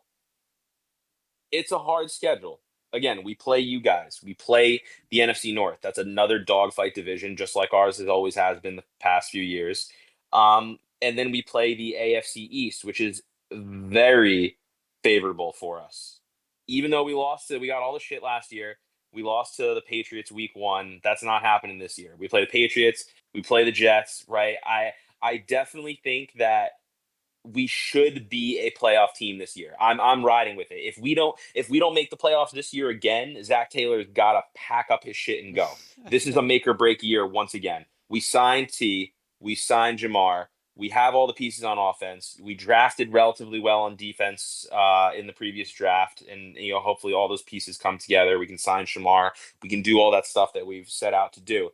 it's a hard schedule. Again, we play you guys. We play the NFC North. That's another dogfight division, just like ours has always has been the past few years. And then we play the AFC East, which is very favorable for us. Even though we got all the shit last year. We lost to the Patriots week 1. That's not happening this year. We play the Patriots. We play the Jets, right? I definitely think that we should be a playoff team this year. I'm riding with it. If we don't make the playoffs this year again, Zach Taylor's gotta pack up his shit and go. This is a make or break year once again. We signed T, we signed Jamar, we have all the pieces on offense. We drafted relatively well on defense in the previous draft, and hopefully all those pieces come together. We can sign Shamar. We can do all that stuff that we've set out to do.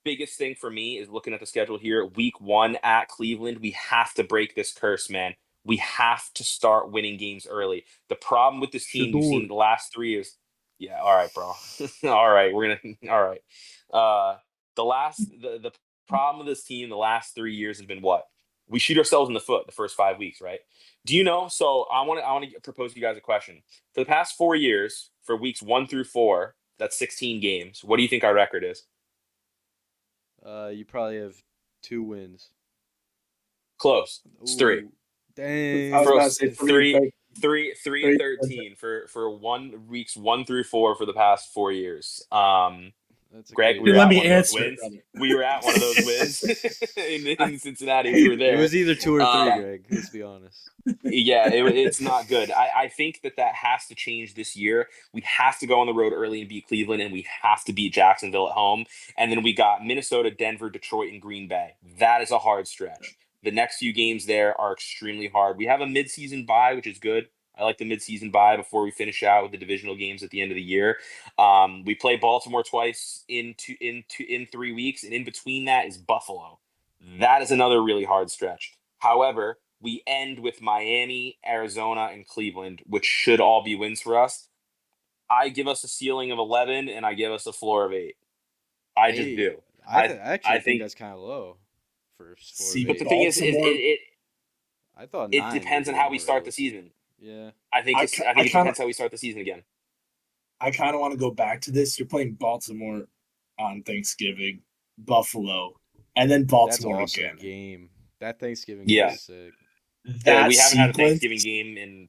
Biggest thing for me is looking at the schedule here. Week 1 at Cleveland, we have to break this curse, man. We have to start winning games early. The problem with this team, you've seen the last 3 years. Yeah, all right, bro. All right, all right. The problem with this team the last 3 years has been what? We shoot ourselves in the foot the first 5 weeks, right? Do you know? So I want to propose to you guys a question. For the past 4 years, for weeks 1 through 4, that's 16 games. What do you think our record is? You probably have 2 wins. Close. It's 3. Dang. I was about to say 3 and 13 for weeks 1 through 4 for the past 4 years. Greg, we were let at me one of those answer, wins. brother. We were at one of those wins in Cincinnati. We were there. It was either 2 or 3, Greg. Let's be honest. Yeah, it's not good. I think that has to change this year. We have to go on the road early and beat Cleveland, and we have to beat Jacksonville at home. And then we got Minnesota, Denver, Detroit, and Green Bay. That is a hard stretch. The next few games there are extremely hard. We have a midseason bye, which is good. I like the midseason bye before we finish out with the divisional games at the end of the year. We play Baltimore twice in 3 weeks, and in between that is Buffalo. That is another really hard stretch. However, we end with Miami, Arizona, and Cleveland, which should all be wins for us. I give us a ceiling of 11, and I give us a floor of 8. I just do. I actually think that's kind of low for See, but the thing is I thought it depends on how we start the season. Yeah, I think it depends how we start the season again. I kind of want to go back to this. You're playing Baltimore on Thanksgiving, Buffalo, and then Baltimore that's again. Game. That Thanksgiving game is sick. We haven't had a Thanksgiving game in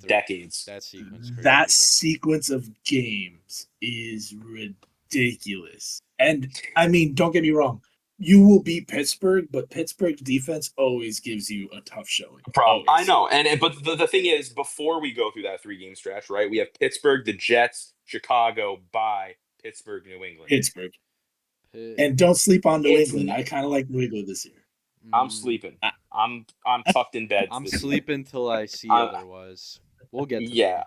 decades. That sequence. Crazy, that sequence of games is ridiculous. And I mean, don't get me wrong. You will beat Pittsburgh, but Pittsburgh's defense always gives you a tough showing. Problem. I know, but the thing is, before we go through that 3-game stretch, right? We have Pittsburgh, the Jets, Chicago, bye, Pittsburgh, New England. Pittsburgh. And don't sleep on New England. I kind of like New England this year. I'm sleeping. I'm tucked in bed. I'm sleeping till I see otherwise. We'll get to yeah.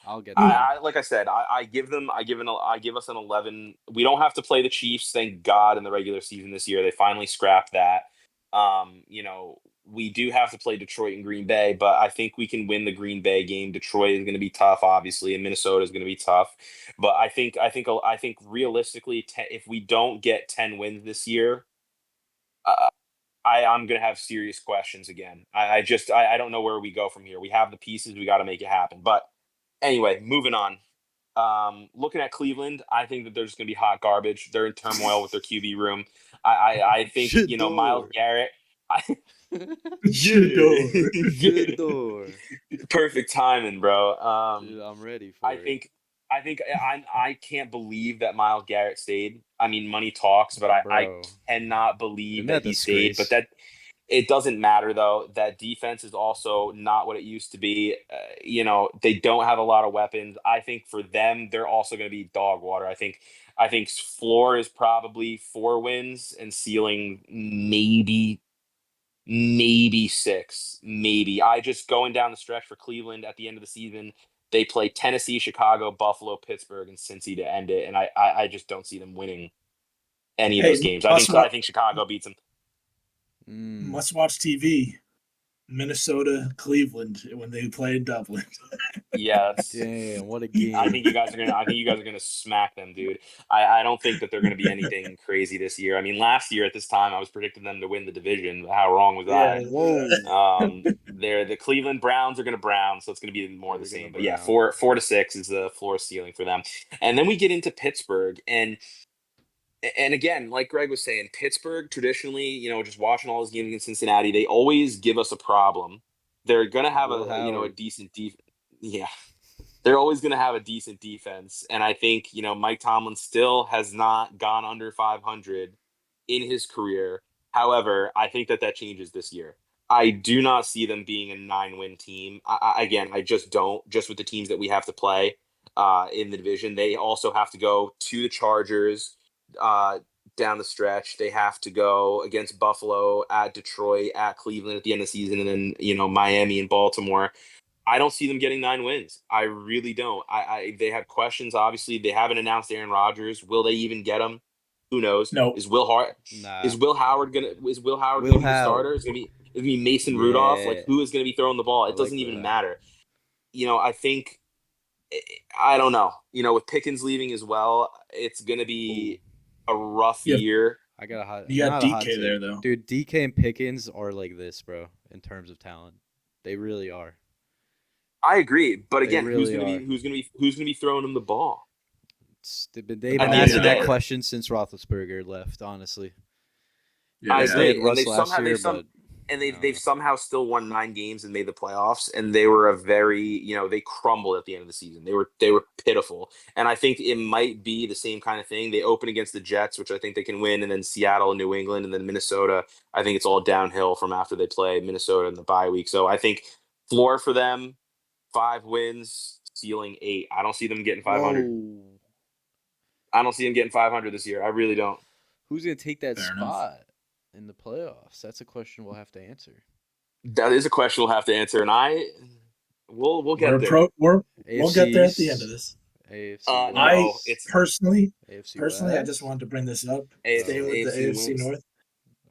I'll get that. Like I said, I give us an 11. We don't have to play the Chiefs, thank God, in the regular season this year. They finally scrapped that. We do have to play Detroit and Green Bay, but I think we can win the Green Bay game. Detroit is going to be tough, obviously, and Minnesota is going to be tough. But I think realistically, if we don't get 10 wins this year, I'm going to have serious questions again. I don't know where we go from here. We have the pieces. We got to make it happen. But anyway, moving on. Looking at Cleveland, I think that there's going to be hot garbage. They're in turmoil with their QB room. I think, Myles Garrett. Perfect timing, bro. Dude, I'm ready for it. I can't believe that Myles Garrett stayed. I mean, money talks, but I cannot believe that he stayed. But that it doesn't matter though. That defense is also not what it used to be. They don't have a lot of weapons. I think for them, they're also going to be dog water. I think floor is probably 4 wins and ceiling maybe 6. Maybe. I just going down the stretch for Cleveland at the end of the season. They play Tennessee, Chicago, Buffalo, Pittsburgh, and Cincy to end it, and I just don't see them winning any of Hey, those games. must I watch, think Chicago beats them. must watch TV. Minnesota, Cleveland when they play in Dublin. Yeah, Damn, what a I game. think you guys are gonna smack them, dude. I don't think that they're gonna be anything crazy this year. I mean, last year at this time, I was predicting them to win the division. How wrong was Yeah. I? Whoa. They're the Cleveland Browns are gonna Brown, so it's gonna be more of the They're gonna same. But yeah, Brown. 4 to 6 is the floor ceiling for them. And then we get into Pittsburgh, and again, like Greg was saying, Pittsburgh traditionally, just watching all those games against Cincinnati, they always give us a problem. They're gonna have Will a Howard. decent yeah, they're always going to have a decent defense. And I think, Mike Tomlin still has not gone under 500 in his career. However, I think that changes this year. I do not see them being a 9-win team. Again, I just don't, just with the teams that we have to play in the division. They also have to go to the Chargers uh, down the stretch. They have to go against Buffalo, at Detroit, at Cleveland at the end of the season, and then, Miami and Baltimore. I don't see them getting 9 wins. I really don't. They have questions. Obviously, they haven't announced Aaron Rodgers. Will they even get him? Who knows? No. Nah. Is Will Howard Will gonna be the How. starter? Is it gonna be Mason Rudolph? Like, Yeah. who is gonna be throwing the ball? I It like doesn't Will even How. matter. I think I don't know. With Pickens leaving as well, it's gonna be a rough You have, year. I got a hot, you have not a hot DK there take. though. Dude, DK and Pickens are like this, bro, in terms of talent. They really are. I agree, but They again, really are. who's gonna be throwing him the ball They've been at the end of asking the that day? question since Roethlisberger left, honestly. Yeah, I Yes, they had agree, and Russ last year, but I don't they've know. somehow still won 9 games and made the playoffs, and they were a very they crumbled at the end of the season. They were pitiful, and I think it might be the same kind of thing. They open against the Jets, which I think they can win, and then Seattle and New England, and then Minnesota. I think it's all downhill from after they play Minnesota in the bye week. So I think floor for them 5 wins, ceiling 8. I don't see them getting 500. Whoa. I don't see them getting 500 this year. I really don't. Who's going to take that fair enough. spot in the playoffs? That's a question we'll have to answer. That is a question we'll have to answer, and we'll get there. We'll AFC get there at the end of East, this. AFC West, I It's personally, AFC I just West. wanted to bring this up. AFC, Staying with the AFC wins. North,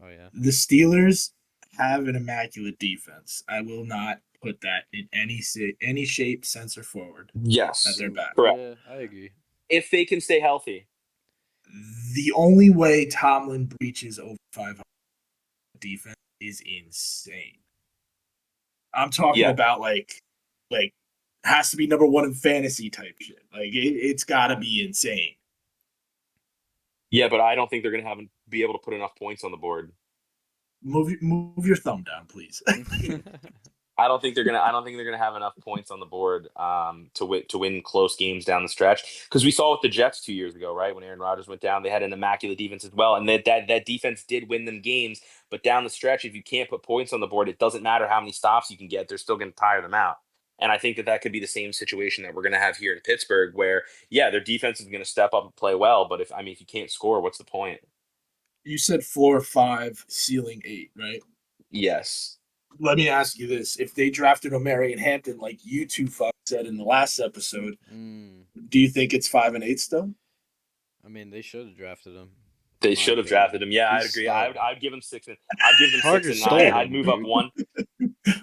Oh, yeah. the Steelers have an immaculate defense. I will not put that in any shape, sense, or forward that Yes, they're back. correct. Yeah, I agree. If they can stay healthy. The only way Tomlin breaches over 500 defense is insane. I'm talking Yeah. about like has to be number one in fantasy type shit. Like it's got to be insane. Yeah, but I don't think they're going to be able to put enough points on the board. Move your thumb down, please. I don't think they're gonna have enough points on the board to win close games down the stretch, because we saw with the Jets 2 years ago, right, when Aaron Rodgers went down, they had an immaculate defense as well, and that defense did win them games. But down the stretch, if you can't put points on the board, it doesn't matter how many stops you can get; they're still going to tire them out. And I think that could be the same situation that we're going to have here in Pittsburgh, where yeah, their defense is going to step up and play well, but if you can't score, what's the point? You said 4 or 5, ceiling 8, right? Yes. Let me ask you this: if they drafted Omarion Hampton, like you two said in the last episode, do you think it's 5 and 8 still? I mean, they should have drafted him. They should have drafted him. Yeah, I'd agree. I'd give them 6 and I'd give them Chargers 6 and 9. stole I'd him, move up dude. one.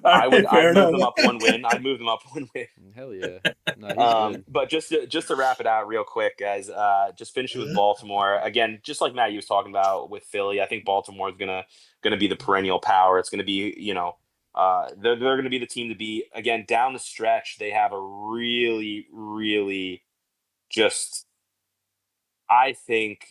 All right, fair I'd move enough. them up 1 win. I'd move them up 1 win. Hell yeah. No, he's good. But just to wrap it out real quick, guys, just finishing with Baltimore again. Just like Matt, you was talking about with Philly, I think Baltimore is gonna be the perennial power. It's gonna be they're gonna be the team to beat. Again, down the stretch, they have a really, really just, I think,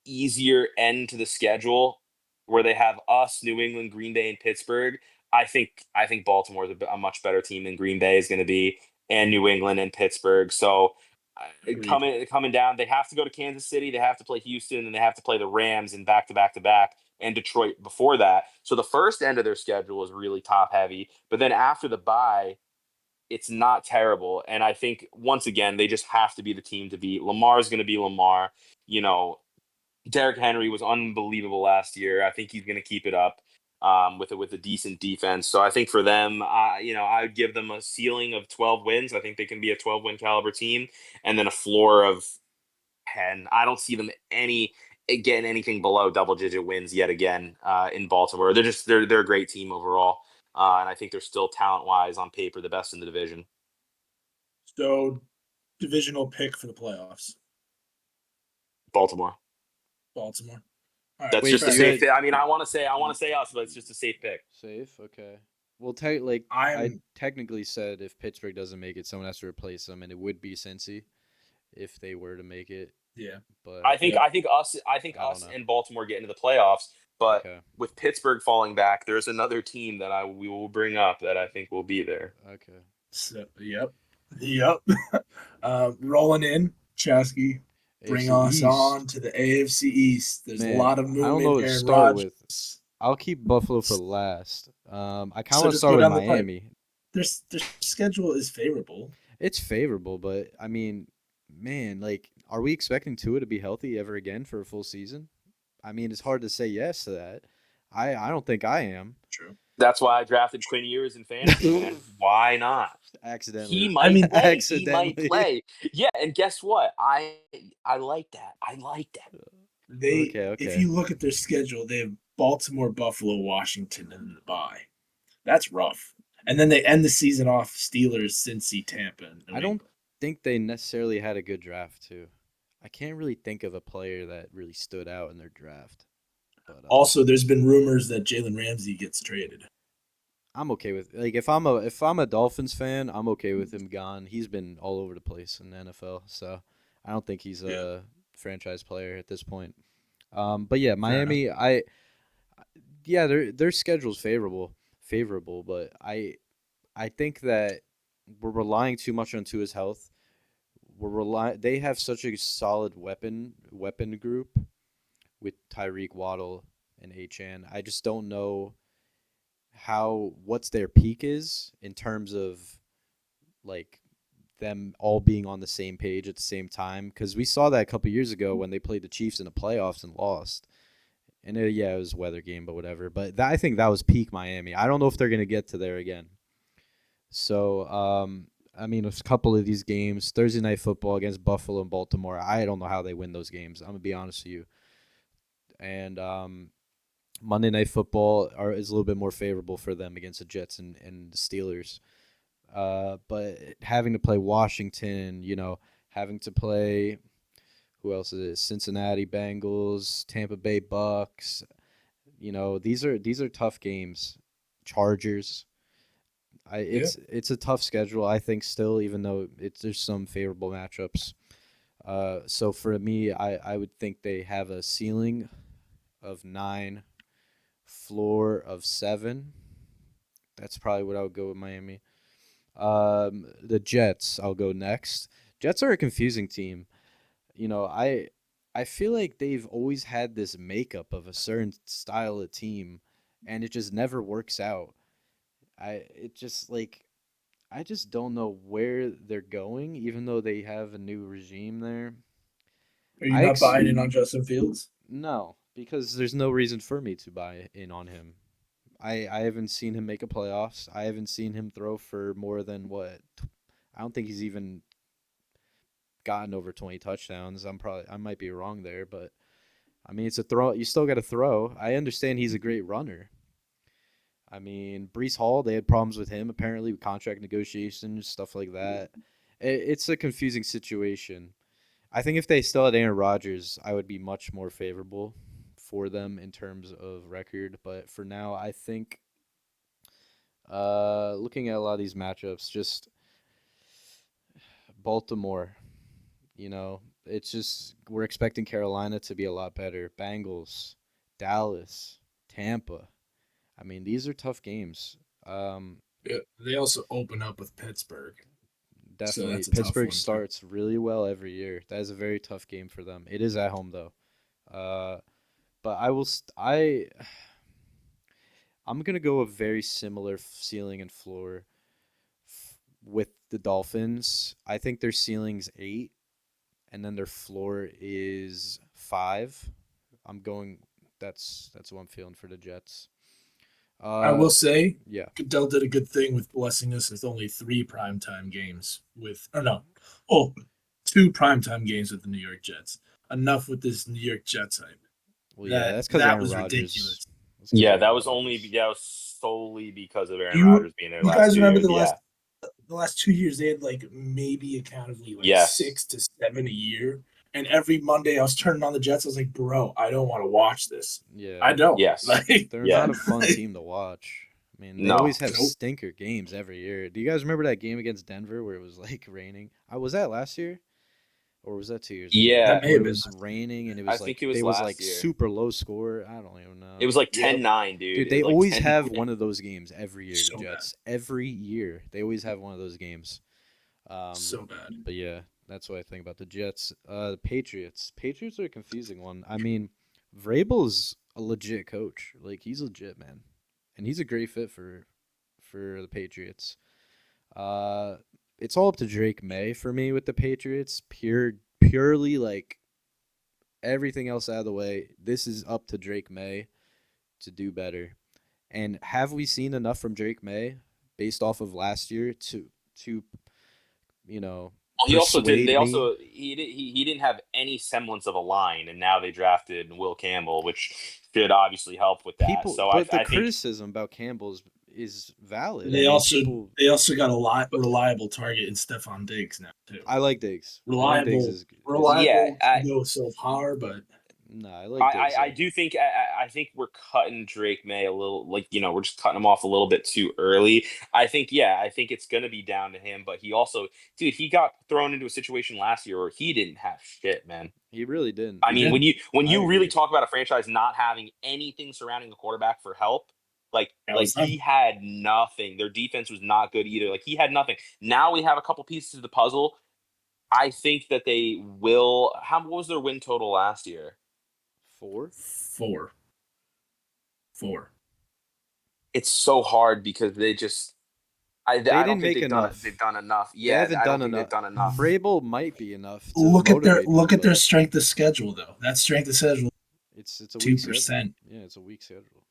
easier end to the schedule, where they have us, New England, Green Bay, and Pittsburgh. I think Baltimore is a much better team than Green Bay is going to be, and New England and Pittsburgh. So coming down, they have to go to Kansas City, they have to play Houston, and they have to play the Rams in back to back to back, and Detroit before that. So the first end of their schedule is really top heavy, but then after the bye, it's not terrible. And I think once again, they just have to be the team to beat. Lamar's going to be Lamar. You know, Derrick Henry was unbelievable last year. I think he's going to keep it up with a decent defense. So I think for them, I would give them a ceiling of 12 wins. I think they can be a 12-win caliber team, and then a floor of 10. I don't see them getting anything below double-digit wins yet again in Baltimore. They're a great team overall, and I think they're still talent-wise on paper the best in the division. So, divisional pick for the playoffs. Baltimore. Baltimore. All right, That's Wait, just so a you safe. had- I mean, I want to say us, but it's just a safe pick. Safe, okay. Well, I I'm technically said if Pittsburgh doesn't make it, someone has to replace them, and it would be Cincy if they were to make it. yeah. But I think Yeah. us don't know. and Baltimore get into the playoffs, but okay, with Pittsburgh falling back, there's another team that we will bring up that I think will be there. okay. So, yep. Rolling in, Chasky. Bring AFC us East. on to the AFC East. There's Man, a lot of I don't know movement what to here. start with. I'll keep Buffalo for last. I kind of So want to just start go with down the pipe. Miami. Their schedule is favorable. It's favorable, but I mean, man, like, are we expecting Tua to be healthy ever again for a full season? I mean, it's hard to say yes to that. I don't think I am. True. That's why I drafted Quinn Ewers in fantasy, man. Why not? Accidentally. He might play. Accidentally. He might play. Yeah, and guess what? I like that. I like that. Okay. If you look at their schedule, they have Baltimore, Buffalo, Washington, and the bye. That's rough. And then they end the season off Steelers, Cincy, Tampa. And New I don't England. think they necessarily had a good draft too. I can't really think of a player that really stood out in their draft. But Also, there's been rumors that Jalen Ramsey gets traded. I'm okay with, like, if I'm a Dolphins fan, I'm okay with him gone. He's been all over the place in the NFL, so I don't think he's a franchise player at this point. But yeah, Miami, their schedule's favorable, but I think that we're relying too much on Tua's health. They have such a solid weapon group with Tyreek, Waddle, and Achane. I just don't know what's their peak is in terms of, like, them all being on the same page at the same time, because we saw that a couple years ago when they played the Chiefs in the playoffs and lost. And it was a weather game, but whatever. But I think that was peak Miami. I don't know if they're going to get to there again. So, I mean, a couple of these games, Thursday Night Football against Buffalo and Baltimore, I don't know how they win those games. I'm going to be honest with you. And Monday Night Football is a little bit more favorable for them against the Jets and the Steelers. But having to play Washington, having to play, who else is it? Cincinnati Bengals, Tampa Bay Bucks. These are tough games. Chargers. It's a tough schedule, I think, still, even though there's some favorable matchups. So for me, I would think they have a ceiling of 9, floor of 7. That's probably what I would go with Miami. The Jets, I'll go next. Jets are a confusing team. I feel like they've always had this makeup of a certain style of team, and it just never works out. I just don't know where they're going, even though they have a new regime there. Are you not buying in on Justin Fields? No, because there's no reason for me to buy in on him. I haven't seen him make a playoffs. I haven't seen him throw for more than what? I don't think he's even gotten over 20 touchdowns. I might be wrong there, but I mean, it's a throw. You still got to throw. I understand he's a great runner. I mean, Breece Hall, they had problems with him apparently with contract negotiations, stuff like that. It's a confusing situation. I think if they still had Aaron Rodgers, I would be much more favorable for them in terms of record. But for now, I think looking at a lot of these matchups, just Baltimore, it's just we're expecting Carolina to be a lot better. Bengals, Dallas, Tampa. I mean, these are tough games. They also open up with Pittsburgh. Definitely. So Pittsburgh starts really well every year. That is a very tough game for them. It is at home, though. But I'm going to go a very similar ceiling and floor with the Dolphins. I think their ceiling's 8, and then their floor is 5. That's what I'm feeling for the Jets. I will say, yeah, Goodell did a good thing with blessing us with only 3 primetime games. 2 2 primetime games with the New York Jets. Enough with this New York Jets hype. Well, yeah, that's because that Aaron was Rodgers. ridiculous. That's 'cause Yeah, Aaron that was solely because of Aaron Rodgers being there You last guys 2 remember years. the last 2 years they had like maybe accountably like Yes. 6 to 7 a year, and every Monday I was turning on the Jets. I was like, bro, I don't want to watch this. Yeah, I don't. Yes. Like, they're Yeah. not a fun team to watch. I mean, they No. always have Nope. stinker games every year. Do you guys remember that game against Denver where it was like raining? Was that last year? Or was that 2 years ago? Yeah. That may Where have it been was last raining and it I was think like it was they was last like year. super low score. I don't even know. It was like Yep. 10-9, dude. Dude, It they was like always 10-9. have one of those games every year. So The bad. Jets every year they always have one of those games. So bad. But yeah, that's what I think about the Jets. The Patriots. Patriots are a confusing one. I mean, Vrabel's a legit coach. Like he's legit, man, and he's a great fit for the Patriots. It's all up to Drake May for me with the Patriots. Purely like everything else out of the way. This is up to Drake May to do better. And have we seen enough from Drake May based off of last year to you know? Well, he also did. persuade They me? also he didn't have any semblance of a line, and now they drafted Will Campbell, which should obviously help with that. People, So but the I think criticism about Campbell is valid. They I mean, also people, they also got a reliable target in Stephon Diggs now too. I like Diggs. I think Reliable, Diggs is reliable Yeah, can go so far, but no, I like Diggs. I do think I think we're cutting Drake May a little, like, we're just cutting him off a little bit too early. I think it's gonna be down to him, but he also, dude, he got thrown into a situation last year where he didn't have shit, man. He really didn't. I mean, didn't. when I you really agree. talk about a franchise not having anything surrounding the quarterback for help, That was he had nothing. Their defense was not good either. Like, he had nothing. Now we have a couple pieces of the puzzle. I think that they will. What was their win total last year? 4. 4. It's so hard because they just. I didn't don't think make enough. They've done enough. They Yeah, haven't I don't done think enough. they've done enough. Vrabel might be enough. To Look at their motivate me, but strength of schedule though. That strength of schedule, It's a weak 2%. schedule. Yeah, it's a weak schedule.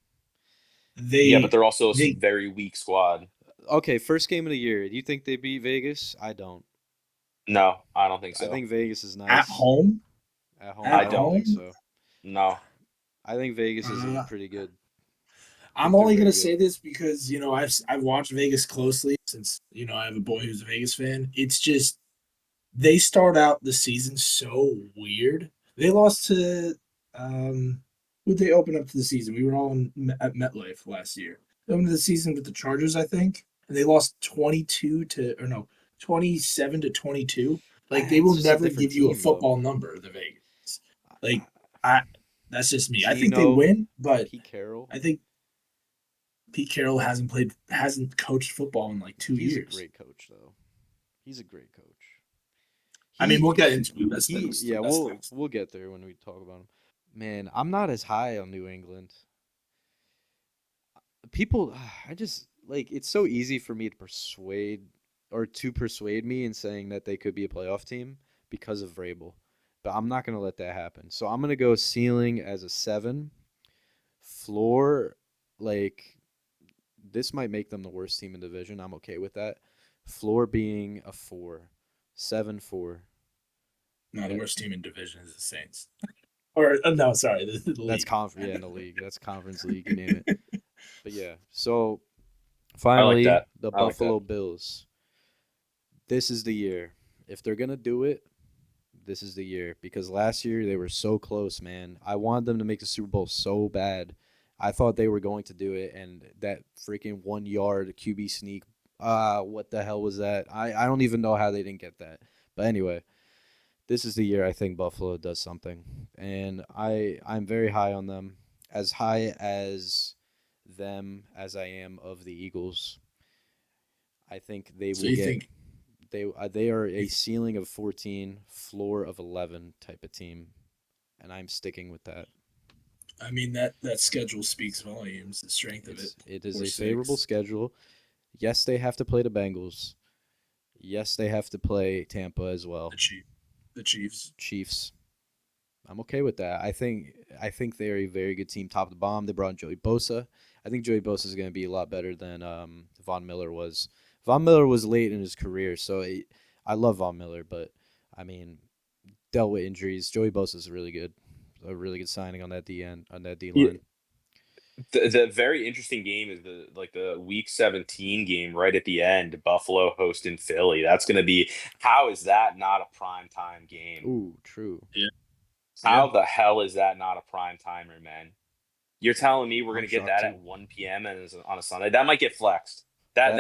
Yeah, but they're also a they- very weak squad. Okay, first game of the year. Do you think they beat Vegas? I don't. No, I don't think so. I think Vegas is nice. at home. At home, At I don't think home? so. No. I think Vegas is pretty good. I'm they're only very gonna good. say this because I've watched Vegas closely since I have a boy who's a Vegas fan. It's just they start out the season so weird. They lost to who'd they open up to the season? We were all at MetLife last year. They opened the season with the Chargers, I think, and they lost 27 to 22. Like they It's will just a never different give you a team, football number. The Vegas, like that's just me. I think they Geno, win, but Pete Carroll. I think Pete Carroll hasn't coached football in like 2 He's years. a great coach, though. He's a great coach. I mean, we'll get into it. We'll get there when we talk about him. Man, I'm not as high on New England. People, I just like it's so easy for me to persuade me in saying that they could be a playoff team because of Vrabel, but I'm not gonna let that happen. So I'm gonna go ceiling as a 7, floor like this might make them the worst team in division. I'm okay with that. Floor being a 4, 7-4. No, the worst team in division is the Saints. Or no, sorry, the That's league. conference. Yeah, in the league. That's conference league. You name it. But yeah. So finally, that. the I like Buffalo Bills. This is the year. If they're gonna do it, this is the year. Because last year they were so close, man. I wanted them to make the Super Bowl so bad. I thought they were going to do it, and that freaking 1 yard QB sneak. What the hell was that? I don't even know how they didn't get that. But anyway, this is the year I think Buffalo does something, and I'm very high on them, as high as them as I am of the Eagles. I think they So will you get. think They are a ceiling of 14, floor of 11 type of team, and I'm sticking with that. I mean that schedule speaks volumes. The strength of it. It is Or a favorable 6. schedule. Yes, they have to play the Bengals. Yes, they have to play Tampa as well. The Chiefs. Chiefs. I'm okay with that. I think they're a very good team, top to bottom. They brought in Joey Bosa. I think Joey Bosa is going to be a lot better than Von Miller was. Von Miller was late in his career, so I love Von Miller, but I mean, dealt with injuries. Joey Bosa's a really good signing on that D line. The very interesting game is the Week 17 game right at the end. Buffalo hosting Philly. That's going to be. How is that not a primetime game? Ooh, true. Yeah. How the hell is that not a prime timer, man? You're telling me we're I'm going to get shocked that too. at 1 p.m. and on a Sunday? That might get flexed. That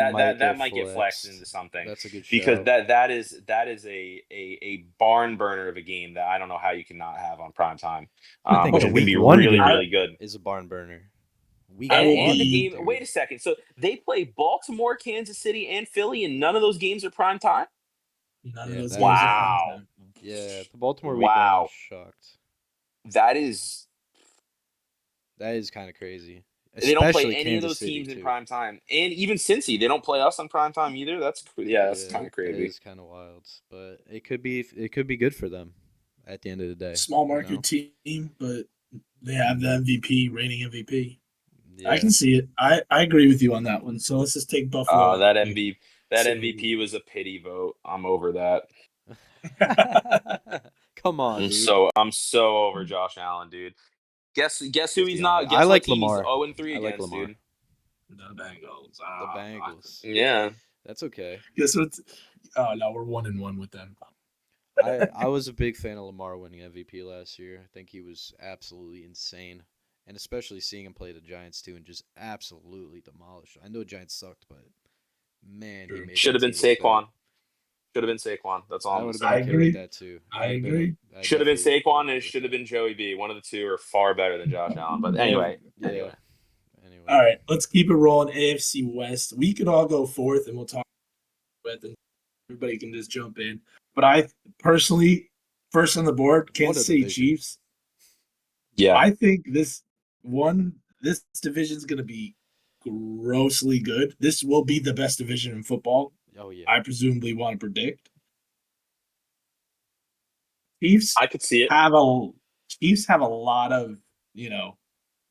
might get flexed into something. That's a good because shout. that is a barn burner of a game that I don't know how you cannot have on prime time. I think Which the is going to be week one really, game really good. is a barn burner. Week I will And the be- game. Wait a second. So they play Baltimore, Kansas City, and Philly, and none of those games are prime time. None Yeah, of those that games is- are prime Wow. time. Yeah, the Baltimore week one, I Wow. was shocked. That is. That is kind of crazy. They don't play Especially any of Kansas those City, teams in too. prime time, and even Cincy, they don't play us on prime time either. That's kind of crazy. That is kind of wild, but it could be good for them at the end of the day. Small you market know? team, but they have the MVP, reigning MVP. Yeah. I can see it. I agree with you on that one. So let's just take Buffalo. That MVP So- was a pity vote. I'm over that. Come on, dude. I'm so over Josh Allen, dude. Guess who Let's he's be not? honest. Guess I like what team Lamar. he's 0-3 I like against, Lamar. dude. The Bengals. The Bengals. Yeah. That's okay. Guess what? Oh no, we're 1-1 with them. I was a big fan of Lamar winning MVP last year. I think he was absolutely insane. And especially seeing him play the Giants too and just absolutely demolish. I know Giants sucked, but man, he True. made Should have that been team look Saquon. better. Should have been Saquon. That's all I I'm would have gonna been say. okay with that too. I agree. Should have been definitely Saquon would and it with should have that. been Joey B. One of the two are far better than Josh Allen. But anyway. Yeah. Anyway. Anyway. All right, let's keep it rolling. AFC West. We could all go fourth, and we'll talk with, and everybody can just jump in. But I personally, first on the board, Kansas City division. Chiefs. Yeah. I think this division is going to be grossly good. This will be the best division in football. Oh yeah. I presumably want to predict. Chiefs I could see it. have a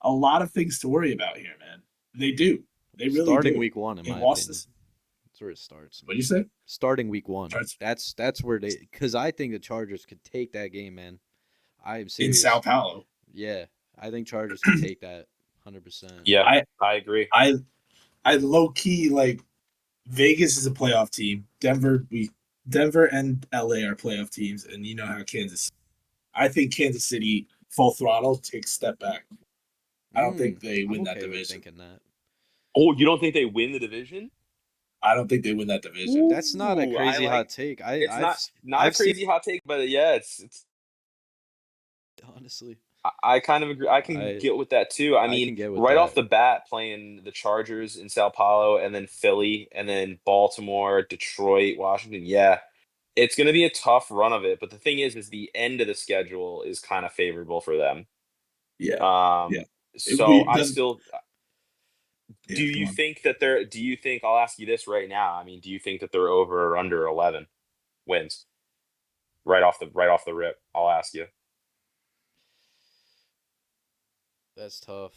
lot of things to worry about here, man. They do. They really Starting do. week one, in They my lost opinion. this. That's where it starts. What do you say? Starting week one. Starts- That's where they, because I think the Chargers could take that game, man. I'm In serious. Sao Paulo. Yeah, I think Chargers can take that 100%. Yeah. I agree. I low key like Vegas is a playoff team. Denver and LA are playoff teams, and you know how Kansas. I think Kansas City full throttle takes a step back. I don't think they win that okay with division. thinking that. Oh, you don't think they win the division? I don't think they win that division. That's not a Ooh, crazy I hot like- take. It's not I've a crazy hot take, but yeah, it's honestly. I kind of agree. I can get with that too. I I mean, can get with right off that. the bat, playing the Chargers in Sao Paulo, and then Philly, and then Baltimore, Detroit, Washington. Yeah, it's going to be a tough run of it. But the thing is the end of the schedule is kind of favorable for them. Yeah. Yeah. So I does- still. Yeah, Do come you on. think that they're? Do you think? I'll ask you this right now. I mean, do you think that they're over or under 11 wins? Right off the rip, I'll ask you. That's tough.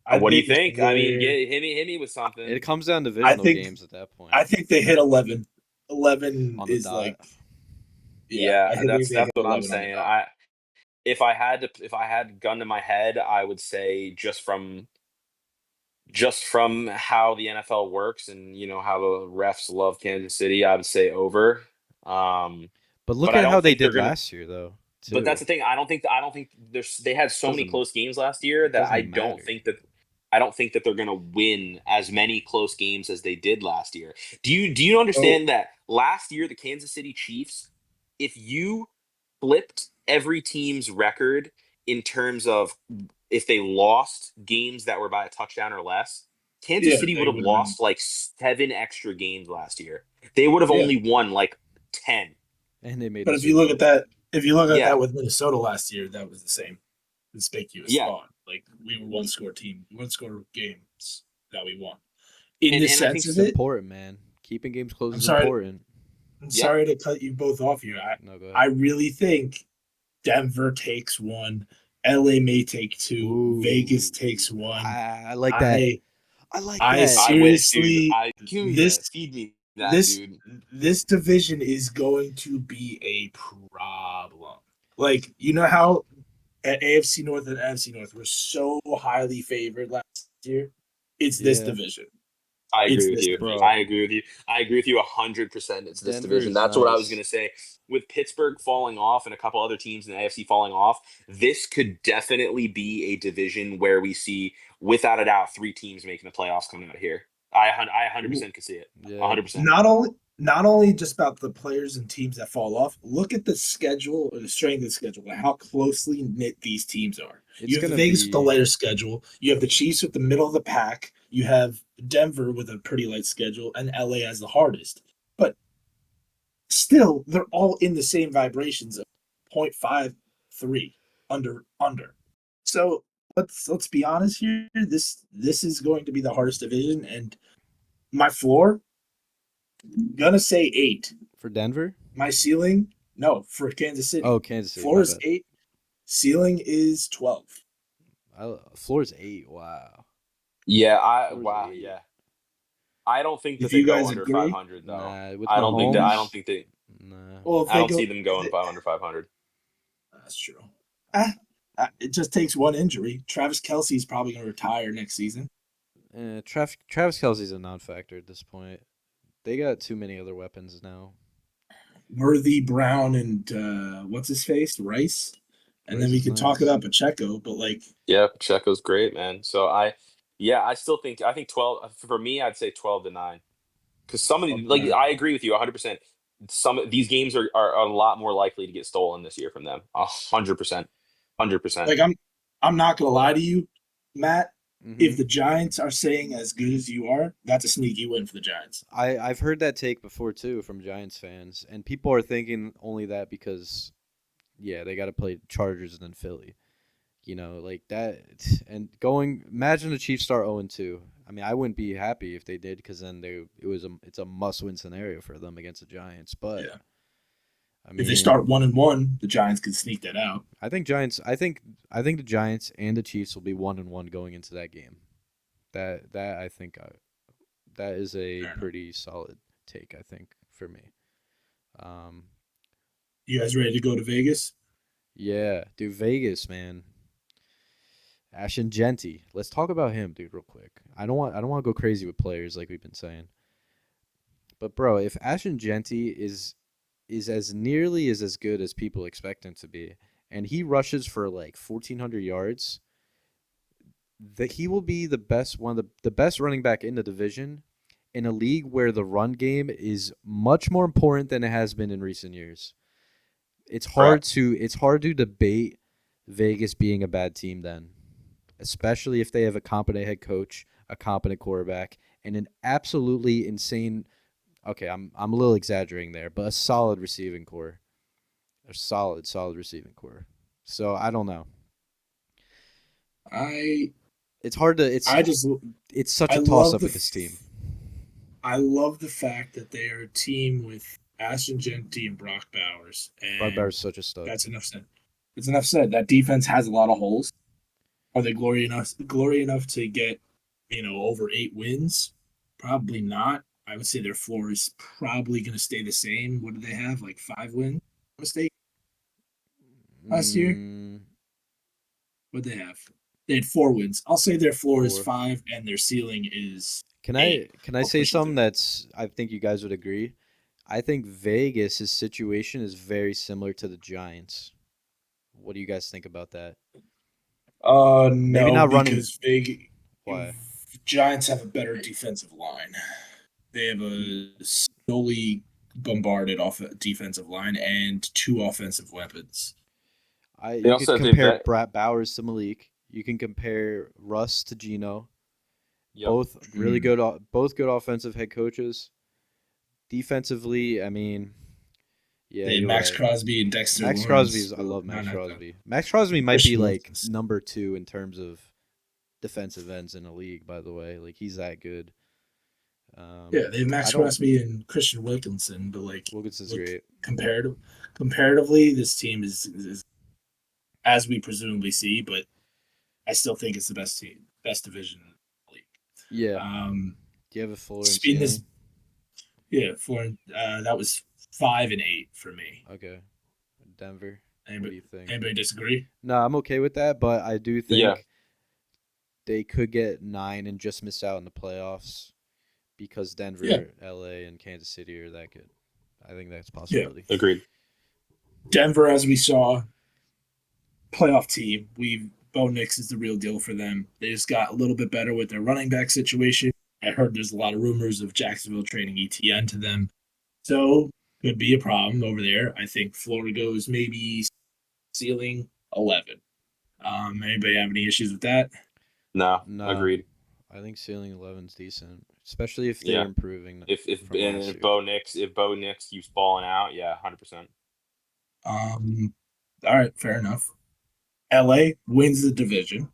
What do you think think? I mean, they're- hit me with something. It comes down to divisional think- games at that point. I think they hit 11. 11 On the is dot. like Yeah, I think that's they hit what 11 I'm on the saying. dot. If I had gun to my head, I would say just from how the NFL works and how the refs love Kansas City, I would say over. But look but I at don't how they think they're did gonna- last year, though. But that's too. the thing. I don't think they had so many Doesn't- close games last year that doesn't I don't matter. think that they're gonna win as many close games as they did last year. Do you understand that last year the Kansas City Chiefs, if you flipped every team's record in terms of if they lost games that were by a touchdown or less, Kansas Yeah, City they would have would've lost like 7 extra games last year. They would have Yeah. only won like 10. And they made. But the if you Super look Bowl. at that, Yeah. with Minnesota last year, that was the same conspicuous Yeah. thought. Like we were one score games that we won. In And the I sense think of it's it, important, man. Keeping games close I'm is sorry. important. I'm Yeah. sorry to cut you both off here. No, go ahead. I really think Denver takes one, LA may take two, Ooh. Vegas takes one. I like that. I like I that. see- Seriously, I win, dude. this- Feed me that, this dude. this division is going to be a problem. Like, you know how at AFC North and NFC North were so highly favored last year? It's this Yeah. division. I It's agree with this you. division. Bro. I agree with you. I agree with you 100%. It's this Denver division. is That's what I was nice. going to say. With Pittsburgh falling off and a couple other teams in the AFC falling off, this could definitely be a division where we see, without a doubt, 3 teams making the playoffs coming out of here. I 100% could see it. Yeah. 100%. Not only just about the players and teams that fall off. Look at the schedule or the strength of the schedule and how closely knit these teams are. It's You have the gonna Vegas with the be lighter schedule. You have the Chiefs with the middle of the pack. You have Denver with a pretty light schedule, and LA as the hardest. But still, they're all in the same vibrations of 0.53 under. So let's be honest here. This is going to be the hardest division, and my floor, gonna say 8. for Denver. My ceiling, no, for Kansas City. Oh, Kansas City. Floor my is bad. 8. Ceiling is 12. Floor is 8. Wow. Yeah, Floor's 8. yeah. I don't think that If they you go guys under agree, 500 though. Nah, with I don't think that. I Mahomes. don't think they. Nah. well, if I they don't go, see them going under 500. that's true. It just takes one injury. Travis Kelsey is probably going to retire next season. Travis Kelsey's a non-factor at this point. They got too many other weapons now. Worthy, Brown, and what's his face, Rice, and Rice then we is can talk nice. about Pacheco. But like, Yeah, Pacheco's great, man. So I still think 12 for me. I'd say 12-9 because some of the like I agree with you 100%. Some of these games are a lot more likely to get stolen this year from them. 100%, 100%. like I'm not going to lie to you, Matt. If Mhm. the Giants are saying as good as you are, that's a sneaky win for the Giants. I've heard that take before too from Giants fans, and people are thinking only that because, yeah, they got to play Chargers and then Philly. You know, like that, and imagine the Chiefs start 0-2. I mean, I wouldn't be happy if they did because then it's a must-win scenario for them against the Giants. But Yeah. I If they mean, start 1-1, the Giants could sneak that out. I think the Giants and the Chiefs will be 1-1 going into that game. That I think that is a pretty solid take. I think for me. You guys ready to go to Vegas? Yeah, dude, Vegas, man. Ashton Genty. Let's talk about him, dude, real quick. I don't want to go crazy with players like we've been saying. But bro, if Ashton Genty is as nearly as good as people expect him to be, and he rushes for like 1,400 yards, that he will be one of the best running back in the division in a league where the run game is much more important than it has been in recent years. It's hard to debate Vegas being a bad team then, especially if they have a competent head coach, a competent quarterback, and an absolutely insane. Okay, I'm a little exaggerating there, but a solid receiving core, a solid receiving core. So I don't know. It's hard to. It's such a toss up with this team. I love the fact that they are a team with Ashton Genty and Brock Bowers. And Brock Bowers is such a stud. That's enough said. It's enough said. That defense has a lot of holes. Are they glory enough to get, over 8 wins? Probably not. I would say their floor is probably going to stay the same. What do they have? Like 5 wins? Mistake last year. What did they have? They had 4 wins. I'll say their floor is 5 and their ceiling is. Can I say something that's I think you guys would agree? I think Vegas' situation is very similar to the Giants. What do you guys think about that? No, maybe not because running. Why? Giants have a better defensive line. They have a solely bombarded defensive line and 2 offensive weapons. You could compare Brett Bowers to Malik. You can compare Russ to Geno. Yep. Both really good. Both good offensive head coaches. Defensively, I mean, yeah. They Max Crosby and Dexter. Max Crosby I love Max Crosby. Max Crosby might be like number 2 in terms of defensive ends in the league. By the way, like he's that good. Yeah, they have Max Crosby and Christian Wilkinson, but like Wilkinson's great. Comparatively, this team is as we presumably see, but I still think it's the best division in the league. Yeah. Do you have a floor? Yeah, that was 5 and 8 for me. Okay. Denver. What do Anybody, you think? anybody disagree? No, I'm okay with that, but I do Yeah. think they could get 9 and just miss out in the playoffs because Denver, Yeah. LA, and Kansas City are that good. I think that's a Yeah. possibility. Agreed. Denver, as we saw, playoff team. Bo Nix is the real deal for them. They just got a little bit better with their running back situation. I heard there's a lot of rumors of Jacksonville trading ETN to them. So could be a problem over there. I think Florida goes maybe ceiling 11. Anybody have any issues with that? No, No, agreed. I think ceiling 11's decent, especially if they're Yeah. improving If from last if year. Bo Nix keeps balling out, yeah, 100%. All right, fair enough. LA wins the division.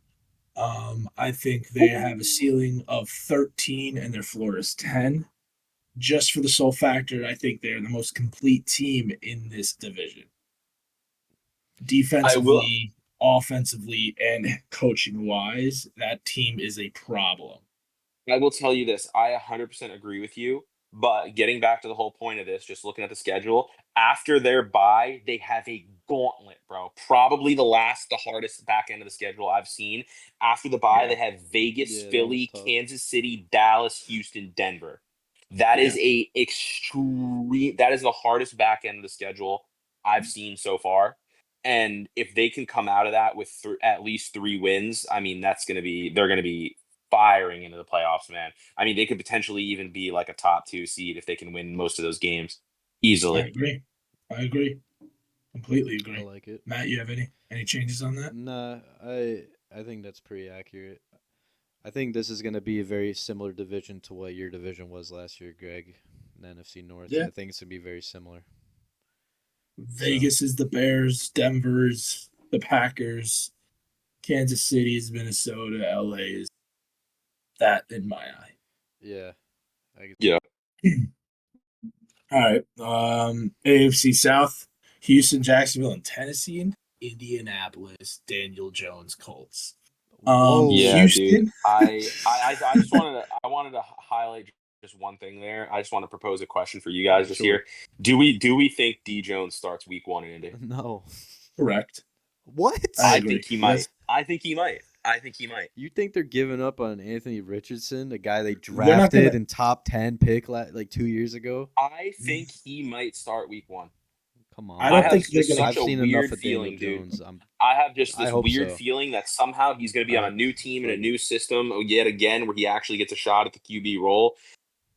I think they have a ceiling of 13 and their floor is 10. Just for the sole factor, I think they're the most complete team in this division. I will. Defensively, offensively, and coaching wise, that team is a problem. I will tell you this. I 100% agree with you. But getting back to the whole point of this, just looking at the schedule, after their bye, they have a gauntlet, bro. Probably the hardest back end of the schedule I've seen. After the bye, Yeah. they have Vegas, Yeah, that one's Philly, tough. Kansas City, Dallas, Houston, Denver. That is that is the hardest back end of the schedule I've seen so far. And if they can come out of that with at least 3 wins, I mean, they're going to be firing into the playoffs, man. I mean, they could potentially even be like a top 2 seed if they can win most of those games I easily. agree. I agree. Completely I agree. like it. Matt, you have any changes on that? Nah, I think that's pretty accurate. I think this is going to be a very similar division to what your division was last year, Greg, in the NFC North. Yeah. I think it's going to be very similar. Vegas is the Bears, Denver's the Packers, Kansas City is Minnesota, LA is that in my eye. Yeah. I could- Yeah. All right. AFC South, Houston, Jacksonville, and Tennessee, and Indianapolis, Daniel Jones, Colts. Whoa. Yeah, Houston. dude. I just wanted to highlight just one thing there. I just want to propose a question for you guys just Sure. here. Do we think D Jones starts week 1 in Indy? No. Correct. What? I I agree. think he Yes. might. I think he might. I think he might. You think they're giving up on Anthony Richardson, a guy they not drafted gonna- in top 10 pick like 2 years ago? I think he might start week 1. Come on. I don't have think they're just gonna. such I've a seen enough weird of Daniel feeling, dude. Jones. I have just I this hope weird so. feeling that somehow he's going to be on a new team and a But- new system yet again, where he actually gets a shot at the QB role.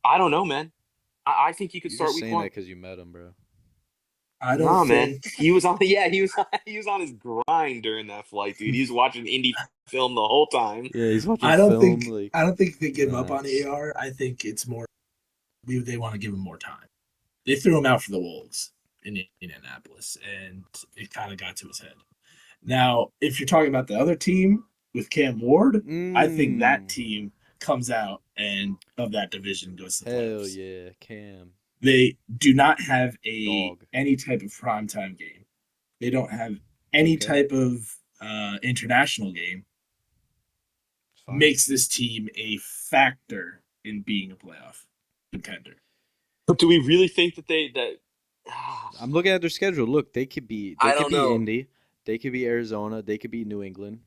I don't know, man. I think he could You're start just week saying 1. that because you met him, bro. I don't Nah, man. think. He was on. Yeah, he was on his grind during that flight, dude. He was watching indie film the whole time. Yeah, he's watching I don't film. think. Like, I don't think they give up nah. on AR. I think it's more. They want to give him more time. They threw him out for the Wolves in Indianapolis, and it kind of got to his head. Now, if you're talking about the other team with Cam Ward, I think that team comes out and of that division goes to the Hell playoffs. yeah, Cam. They do not have Dog. any type of primetime game. They don't have any Okay. type of international game. It's fine. Makes this team a factor in being a playoff contender. But do we really think that I'm looking at their schedule. Look, they could be I don't know. Indy, they could be Arizona, they could be New England,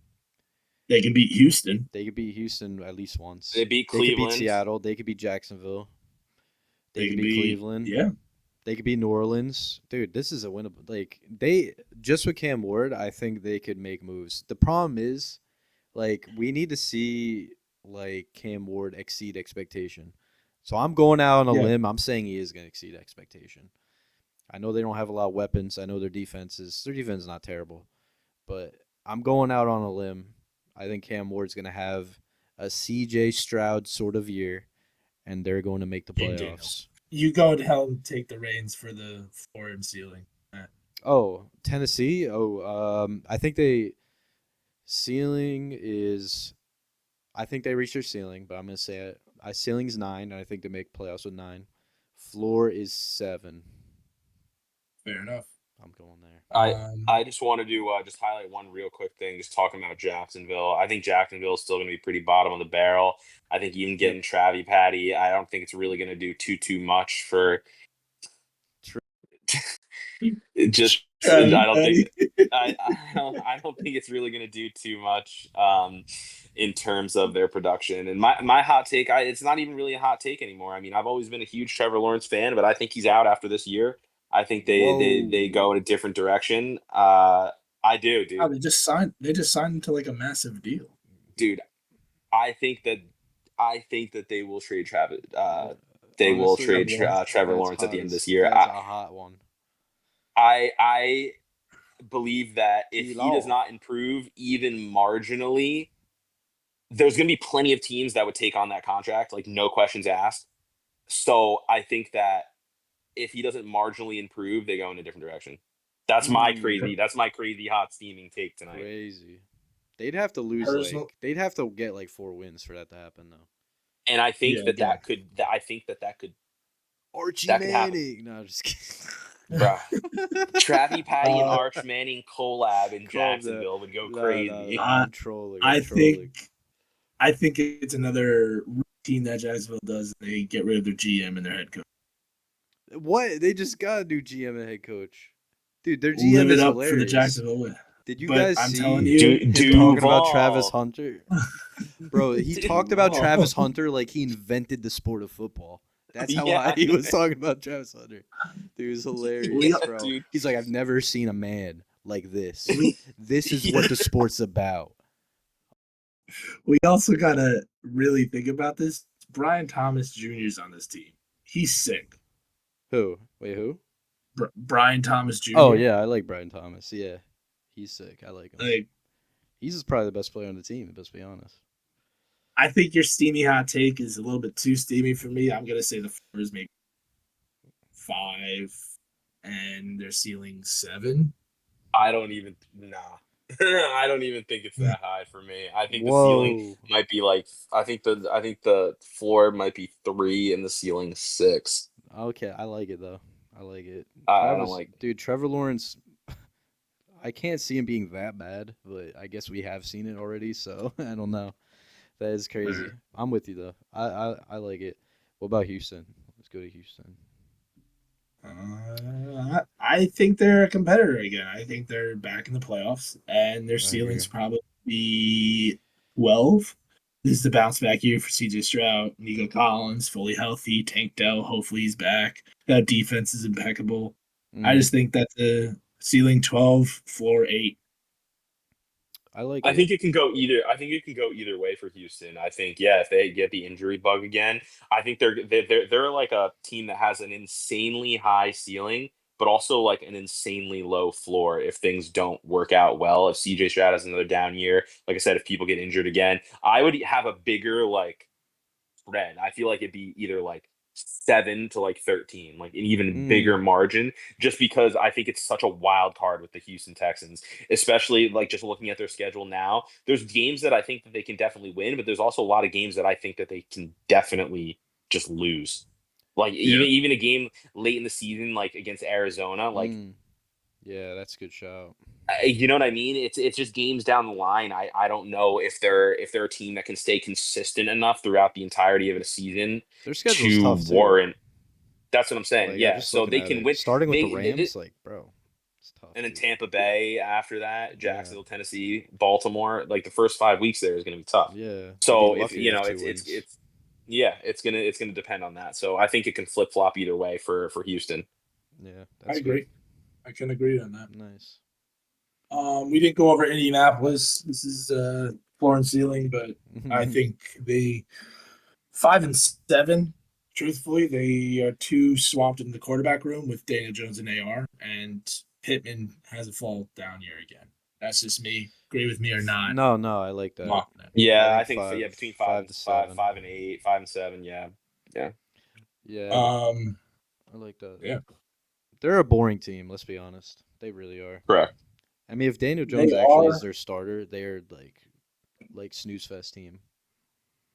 They can beat Houston. they could beat Houston at least once. They beat They could beat Cleveland. Seattle, they could beat Jacksonville. They could beat Cleveland. Yeah. They could beat New Orleans. Dude, this is a winnable. Like, they just with Cam Ward, I think they could make moves. The problem is, like, we need to see like Cam Ward exceed expectation. So I'm going out on a Yeah. limb. I'm saying he is going to exceed expectation. I know they don't have a lot of weapons. I know their defense is not terrible, but I'm going out on a limb. I think Cam Ward's going to have a CJ Stroud sort of year, and they're going to make the Game playoffs. Daniels. You go and help take the reins for the floor and ceiling. Oh, Tennessee. I think ceiling is. I think they reached their ceiling, but I'm gonna say it. Ceiling's 9, and I think they make playoffs with 9. Floor is 7. Fair enough. I'm going there. I just wanted to just highlight one real quick thing, just talking about Jacksonville. I think Jacksonville is still going to be pretty bottom of the barrel. I think even getting Travi Patty, I don't think it's really going to do too much for True. it just. I don't think I don't think it's really going to do too much in terms of their production. And my hot take, it's not even really a hot take anymore. I mean, I've always been a huge Trevor Lawrence fan, but I think he's out after this year. I think they go in a different direction. I do, Oh, dude. they just signed him to like a massive deal. Dude, I think that they will trade Travis. They will Honestly, trade yeah. Trevor That's Lawrence at the end of this hot. year. That's a hot one. I believe that if he does T-Law. not improve even marginally, there's going to be plenty of teams that would take on that contract, like no questions asked. So I think that if he doesn't marginally improve, they go in a different direction. That's my crazy hot steaming take tonight. Crazy. They'd have to lose Personal- they'd have to get like 4 wins for that to happen though. And I think Yeah, that could Archie that could happen. Manning. No, I'm just kidding. Bro. Travi Patty and Arch Manning collab in Calm down. Jacksonville would go crazy. No, I'm trolling. I I'm trolling. think it's another routine that Jacksonville does. They get rid of their GM and their head coach. What? They just got a new GM and head coach. Dude, their Live GM it is up hilarious. for the Jacksonville win. Did you But guys I'm see telling you, him Duval. talking about Travis Hunter? Bro, he talked about Duval. Travis Hunter like he invented the sport of football. That's how Yeah. he was talking about Travis Hunter. Dude, it was hilarious, Yeah, bro. dude. He's like, I've never seen a man like this. We- This is what the sport's about. We also gotta really think about this. Brian Thomas Jr.'s on this team. He's sick. Who? Wait, who? Brian Thomas Jr. Oh, yeah, I like Brian Thomas. Yeah, he's sick. I like him. Like, He's probably the best player on the team, let's be honest. I think your steamy hot take is a little bit too steamy for me. I'm gonna say the floor is maybe 5 and their ceiling 7. I don't even I don't even think it's that high for me. I think the ceiling might be like I think the floor might be 3 and the ceiling 6. Okay, I like it though. I like it. I don't like dude, Trevor Lawrence. I can't see him being that bad, but I guess we have seen it already, so I don't know. That is crazy. I'm with you though. I like it. What about Houston? Let's go to Houston. I think they're a competitor again. I think they're back in the playoffs, and their ceiling's probably 12. This is the bounce back year for CJ Stroud, Nico Collins, fully healthy, Tank Dell, hopefully he's back. That defense is impeccable. I just think that the ceiling 12, floor 8. I think it can go either. I think it can go either way for Houston. I think if they get the injury bug again, I think they're like a team that has an insanely high ceiling, but also like an insanely low floor if things don't work out well. If CJ Stroud has another down year, like I said, if people get injured again, I would have a bigger like spread. I feel like it'd be either like 7 to like 13, like an even bigger margin, just because I think it's such a wild card with the Houston Texans, especially like just looking at their schedule now. There's games that I think that they can definitely win, but there's also a lot of games that I think that they can definitely just lose. Like even a game late in the season, like against Arizona, like yeah, that's a good shout. you know what I mean? It's just games down the line. I don't know if they're a team that can stay consistent enough throughout the entirety of a season Their schedule's to tough too. warrant. That's what I'm saying. Like, So they can win. Starting with the Rams, like bro, it's tough. And then dude. Tampa Bay after that, Jacksonville, Tennessee, Baltimore. Like the first 5 weeks there is going to be tough. Yeah. So if it's gonna depend on that. So I think it can flip flop either way for Houston. Yeah, I agree. Good. I can agree on that. Nice. We didn't go over Indianapolis. This is floor and ceiling, but I think they 5 and 7. Truthfully, they are too swamped in the quarterback room with Daniel Jones and AR, and Pittman has a fall down year again. That's just me. Agree with me or not? No, I like that. Yeah, I think between 5 to 7, 5 and 8, 5 and 7. Yeah. I like that. Yeah. They're a boring team. Let's be honest. They really are. Correct. I mean, if Daniel Jones actually is their starter, they're like snooze fest team.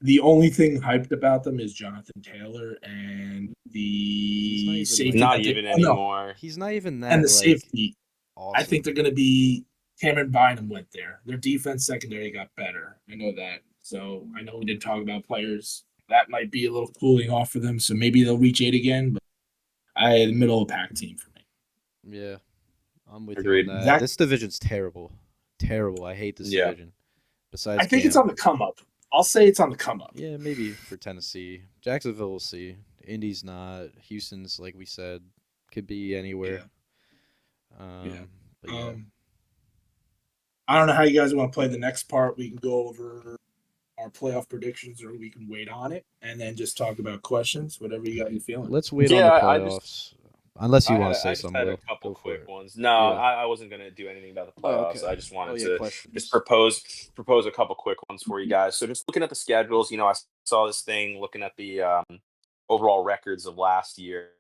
The only thing hyped about them is Jonathan Taylor and He's not the even, safety. like- Not that they- even oh, no, anymore. He's not even that and the like safety. awesome. I think they're going to be. Cameron Bynum went there. Their defense secondary got better. I know that. So I know we did talk about players. That might be a little cooling off for them. So maybe they'll reach 8 again. But the middle of pack team for me. Yeah, I'm with Agreed. you on that. That- This division's terrible. Terrible. I hate this Yeah. division. Besides I think it's Cam. on the come up. I'll say it's on the come up. Yeah, maybe for Tennessee. Jacksonville, we'll see. Indy's not. Houston's, like we said, could be anywhere. Yeah. But yeah. I don't know how you guys want to play the next part. We can go over our playoff predictions, or we can wait on it and then just talk about questions. Whatever you got you feeling. Let's wait Yeah, on I the just- playoffs. Unless you I want had- to say I just something, had a Will. couple Go for quick it. ones. No, Yeah. I wasn't going to do anything about the Oh, playoffs. okay. I just wanted yeah, to questions. just propose a couple quick ones for you guys. So just looking at the schedules, I saw this thing looking at the overall records of last year,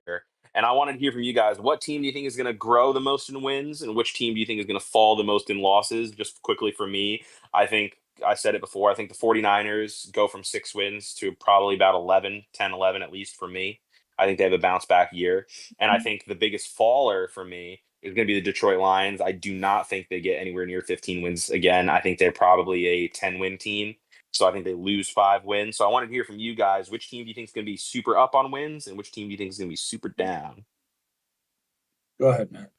and I wanted to hear from you guys. What team do you think is going to grow the most in wins, and which team do you think is going to fall the most in losses? Just quickly for me, I think I said it before. I think the 49ers go from 6 wins to probably about 10, 11 at least for me. I think they have a bounce back year. And I think the biggest faller for me is going to be the Detroit Lions. I do not think they get anywhere near 15 wins again. I think they're probably a 10-win team. So I think they lose 5 wins. So I wanted to hear from you guys. Which team do you think is going to be super up on wins, and which team do you think is going to be super down? Go ahead, Matt.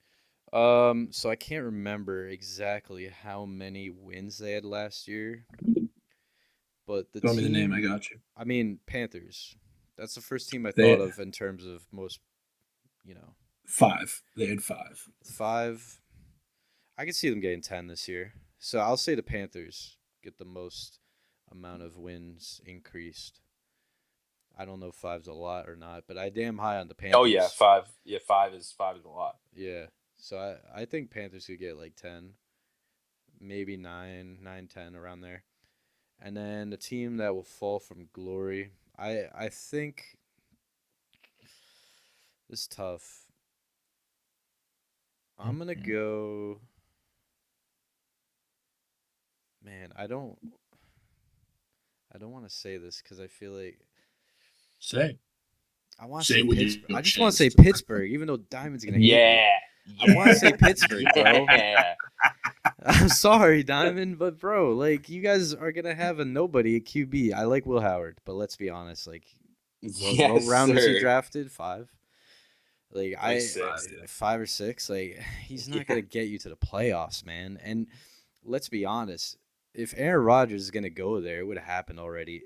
So I can't remember exactly how many wins they had last year, but the Tell me team, the name. I got you. I mean, Panthers. That's the first team I They- thought of in terms of most, 5. They had 5. 5. I could see them getting 10 this year. So I'll say the Panthers get the most amount of wins increased. I don't know if 5's a lot or not, but I damn high on the Panthers. Oh yeah, 5. Yeah, 5 is a lot. Yeah. So I think Panthers could get like 10, maybe 9, 10 around there. And then the team that will fall from glory, I think this is tough. I'm going to go. Man, I don't want to say this because I feel like Say. I want to Say say with your Pittsburgh. I just want to say chest. Pittsburgh, even though Diamond's gonna hate me. I want to say Pittsburgh, bro. Yeah. I'm sorry, Diamond, but bro, like you guys are gonna have a nobody at QB. I like Will Howard, but let's be honest, like what Yes, round was he sir. drafted? 5. Like Like 6. 5 or 6. Like he's not gonna get you to the playoffs, man. And let's be honest, if Aaron Rodgers is gonna go there, it would have happened already.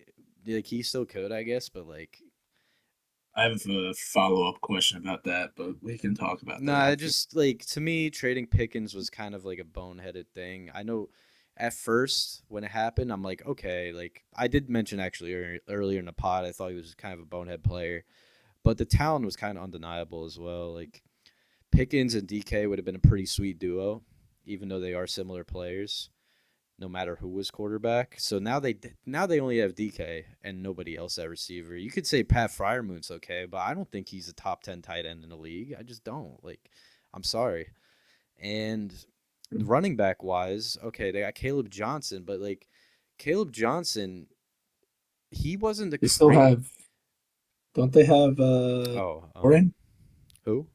Like he still could, I guess, but like. I have a follow-up question about that, but we can talk about that. Nah, just like to me, trading Pickens was kind of like a boneheaded thing. I know at first when it happened, I'm like, okay, like I did mention actually earlier in the pod, I thought he was kind of a bonehead player, but the talent was kind of undeniable as well. Like Pickens and DK would have been a pretty sweet duo, even though they are similar players, no matter who was quarterback. So now they only have DK and nobody else at receiver. You could say Pat Fryermuth's okay, but I don't think he's a top 10 tight end in the league. I just don't. Like, I'm sorry. And running back wise, okay, they got Caleb Johnson, but like Caleb Johnson, he wasn't the They still have. Don't they have Warren? Who?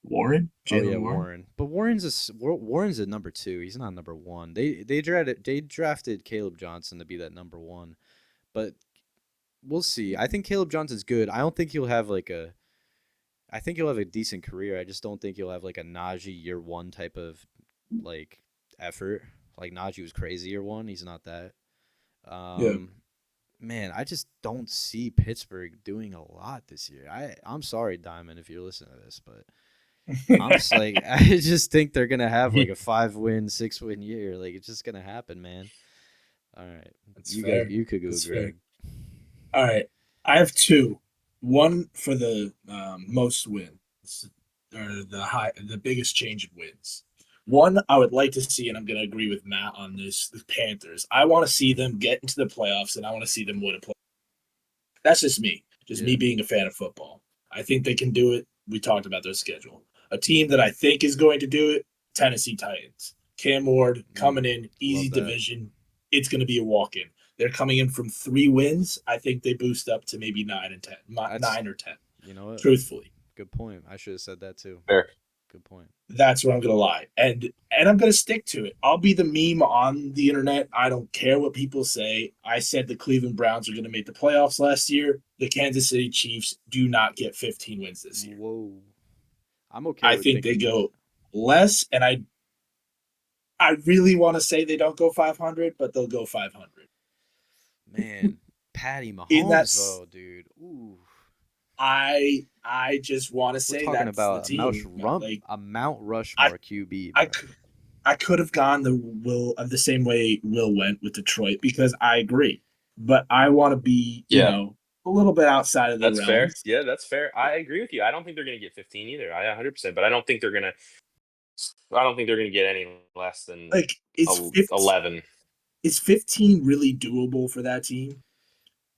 Warren? Jalen Warren. But Warren's a number 2. He's not number 1. They drafted Caleb Johnson to be that number 1. But we'll see. I think Caleb Johnson's good. I don't think he'll have I think he'll have a decent career. I just don't think he'll have like a Najee year 1 type of like effort. Like Najee was crazy year 1. He's not that. Man, I just don't see Pittsburgh doing a lot this year. I'm sorry, Diamond, if you're listening to this, but I'm just like, I just think they're gonna have like a 5-win, 6-win year. Like it's just gonna happen, man. All right, That's you fair. guys, you could go, That's Greg. All right. I have 2. One for the most wins, or the biggest change in wins. One, I would like to see, and I'm going to agree with Matt on this, the Panthers. I want to see them get into the playoffs, and I want to see them win a play. That's just me. Me being a fan of football. I think they can do it. We talked about their schedule. A team that I think is going to do it, Tennessee Titans. Cam Ward coming in, easy Love that. division. It's going to be a walk-in. They're coming in from 3 wins. I think they boost up to maybe 9 and 10, That's- 9 or 10. You know what? Truthfully, Good point. I should have said that too. Fair. Good point. that's where I'm gonna lie, and I'm gonna stick to it. I'll be the meme on the internet. I don't care what people say. I said the Cleveland Browns are gonna make the playoffs last year. The Kansas City Chiefs do not get 15 wins this year. Whoa. I'm okay. I with think they thinking go less, and I really want to say they don't go 500, but they'll go 500. that. Man, Patty In Mahomes, that though, dude. Ooh. I just want to We're say talking that's about the team. a Mount Rushmore QB. I, bro. I could have gone the same way Will went with Detroit because I agree, but I want to be a little bit outside of the That's fair. realms. Yeah, that's fair. I agree with you. I don't think they're going to get 15 either. I 100%, but I don't think they're going to get any less than Like is 11. Is 15 really doable for that team?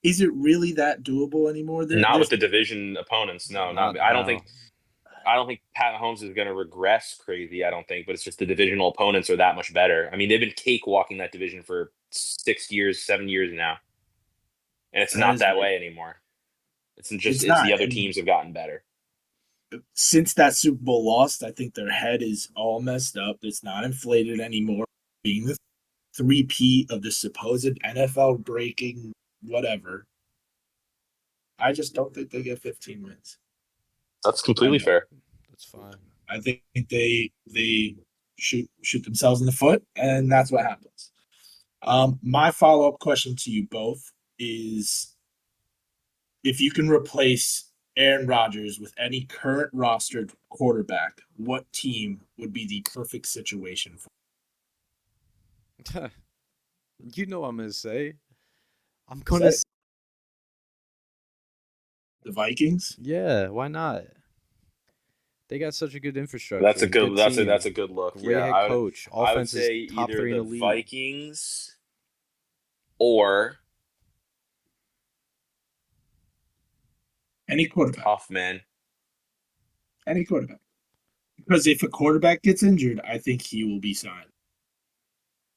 Is it really that doable anymore? Not with the division opponents. No, not. I don't No. think Pat Mahomes is going to regress crazy. I don't think, but it's just the divisional opponents are that much better. I mean, they've been cakewalking that division for 6 years, 7 years now, and it's not that way anymore. It's not, the other and teams have gotten better. since that Super Bowl lost, I think their head is all messed up. It's not inflated anymore. Being the 3P of the supposed NFL breaking whatever, I just don't think they get 15 wins. That's completely fair. That's fine. I think they shoot themselves in the foot, and that's what happens. My follow-up question to you both is, if you can replace Aaron Rodgers with any current rostered quarterback, what team would be the perfect situation for? You know what I'm gonna say. I'm gonna. Say it. The Vikings? Yeah, why not? They got such a good infrastructure. That's a and good. team. That's a good look. Great Yeah, head coach. I would Offense say is top either 3 in the the league. Vikings or Any quarterback. tough man. Any quarterback. Because if a quarterback gets injured, I think he will be signed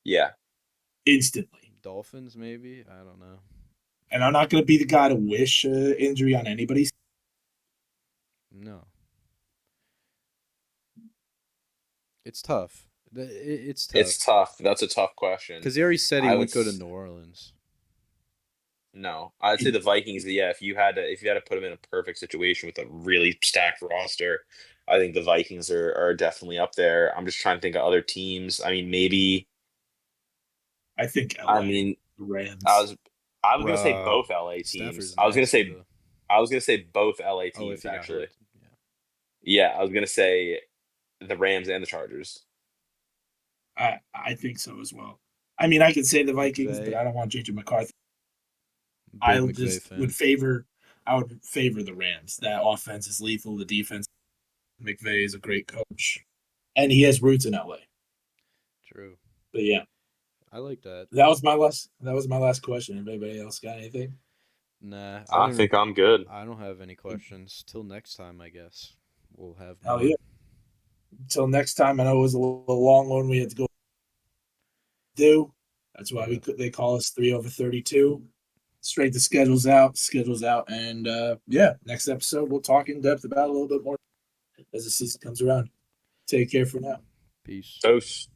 Yeah, instantly. Dolphins, maybe. I don't know. And I'm not going to be the guy to wish injury on anybody. No. It's tough. It's tough. it's tough. That's a tough question. Because he already said he I wouldn't would go to s- New Orleans. No, I'd say the Vikings. Yeah, if you had to put them in a perfect situation with a really stacked roster, I think the Vikings are definitely up there. I'm just trying to think of other teams. I mean, maybe. I think LA, I mean, Rams. I was gonna say Bro, both LA teams. Stafford's I was gonna nasty, say though. both LA Oh, if teams he got actually. hurt. Yeah, I was gonna say the Rams and the Chargers. I think so as well. I mean, I could say the Vikings, McVay. but I don't want JJ McCarthy. Big I McVay just fan. would favor the Rams. That offense is lethal. The defense, McVay is a great coach, and he has roots in LA. True. But yeah, I like that. that was my last question. Anybody else got anything? Nah. I think I'm good. I don't have any questions. Till next time, I guess. We'll have Hell more. yeah. Until next time. I know it was a little long one. We had to go do. That's why they call us 3 over 32. Straight the schedules out, and next episode we'll talk in depth about a little bit more as the season comes around. Take care for now. Peace. Toast.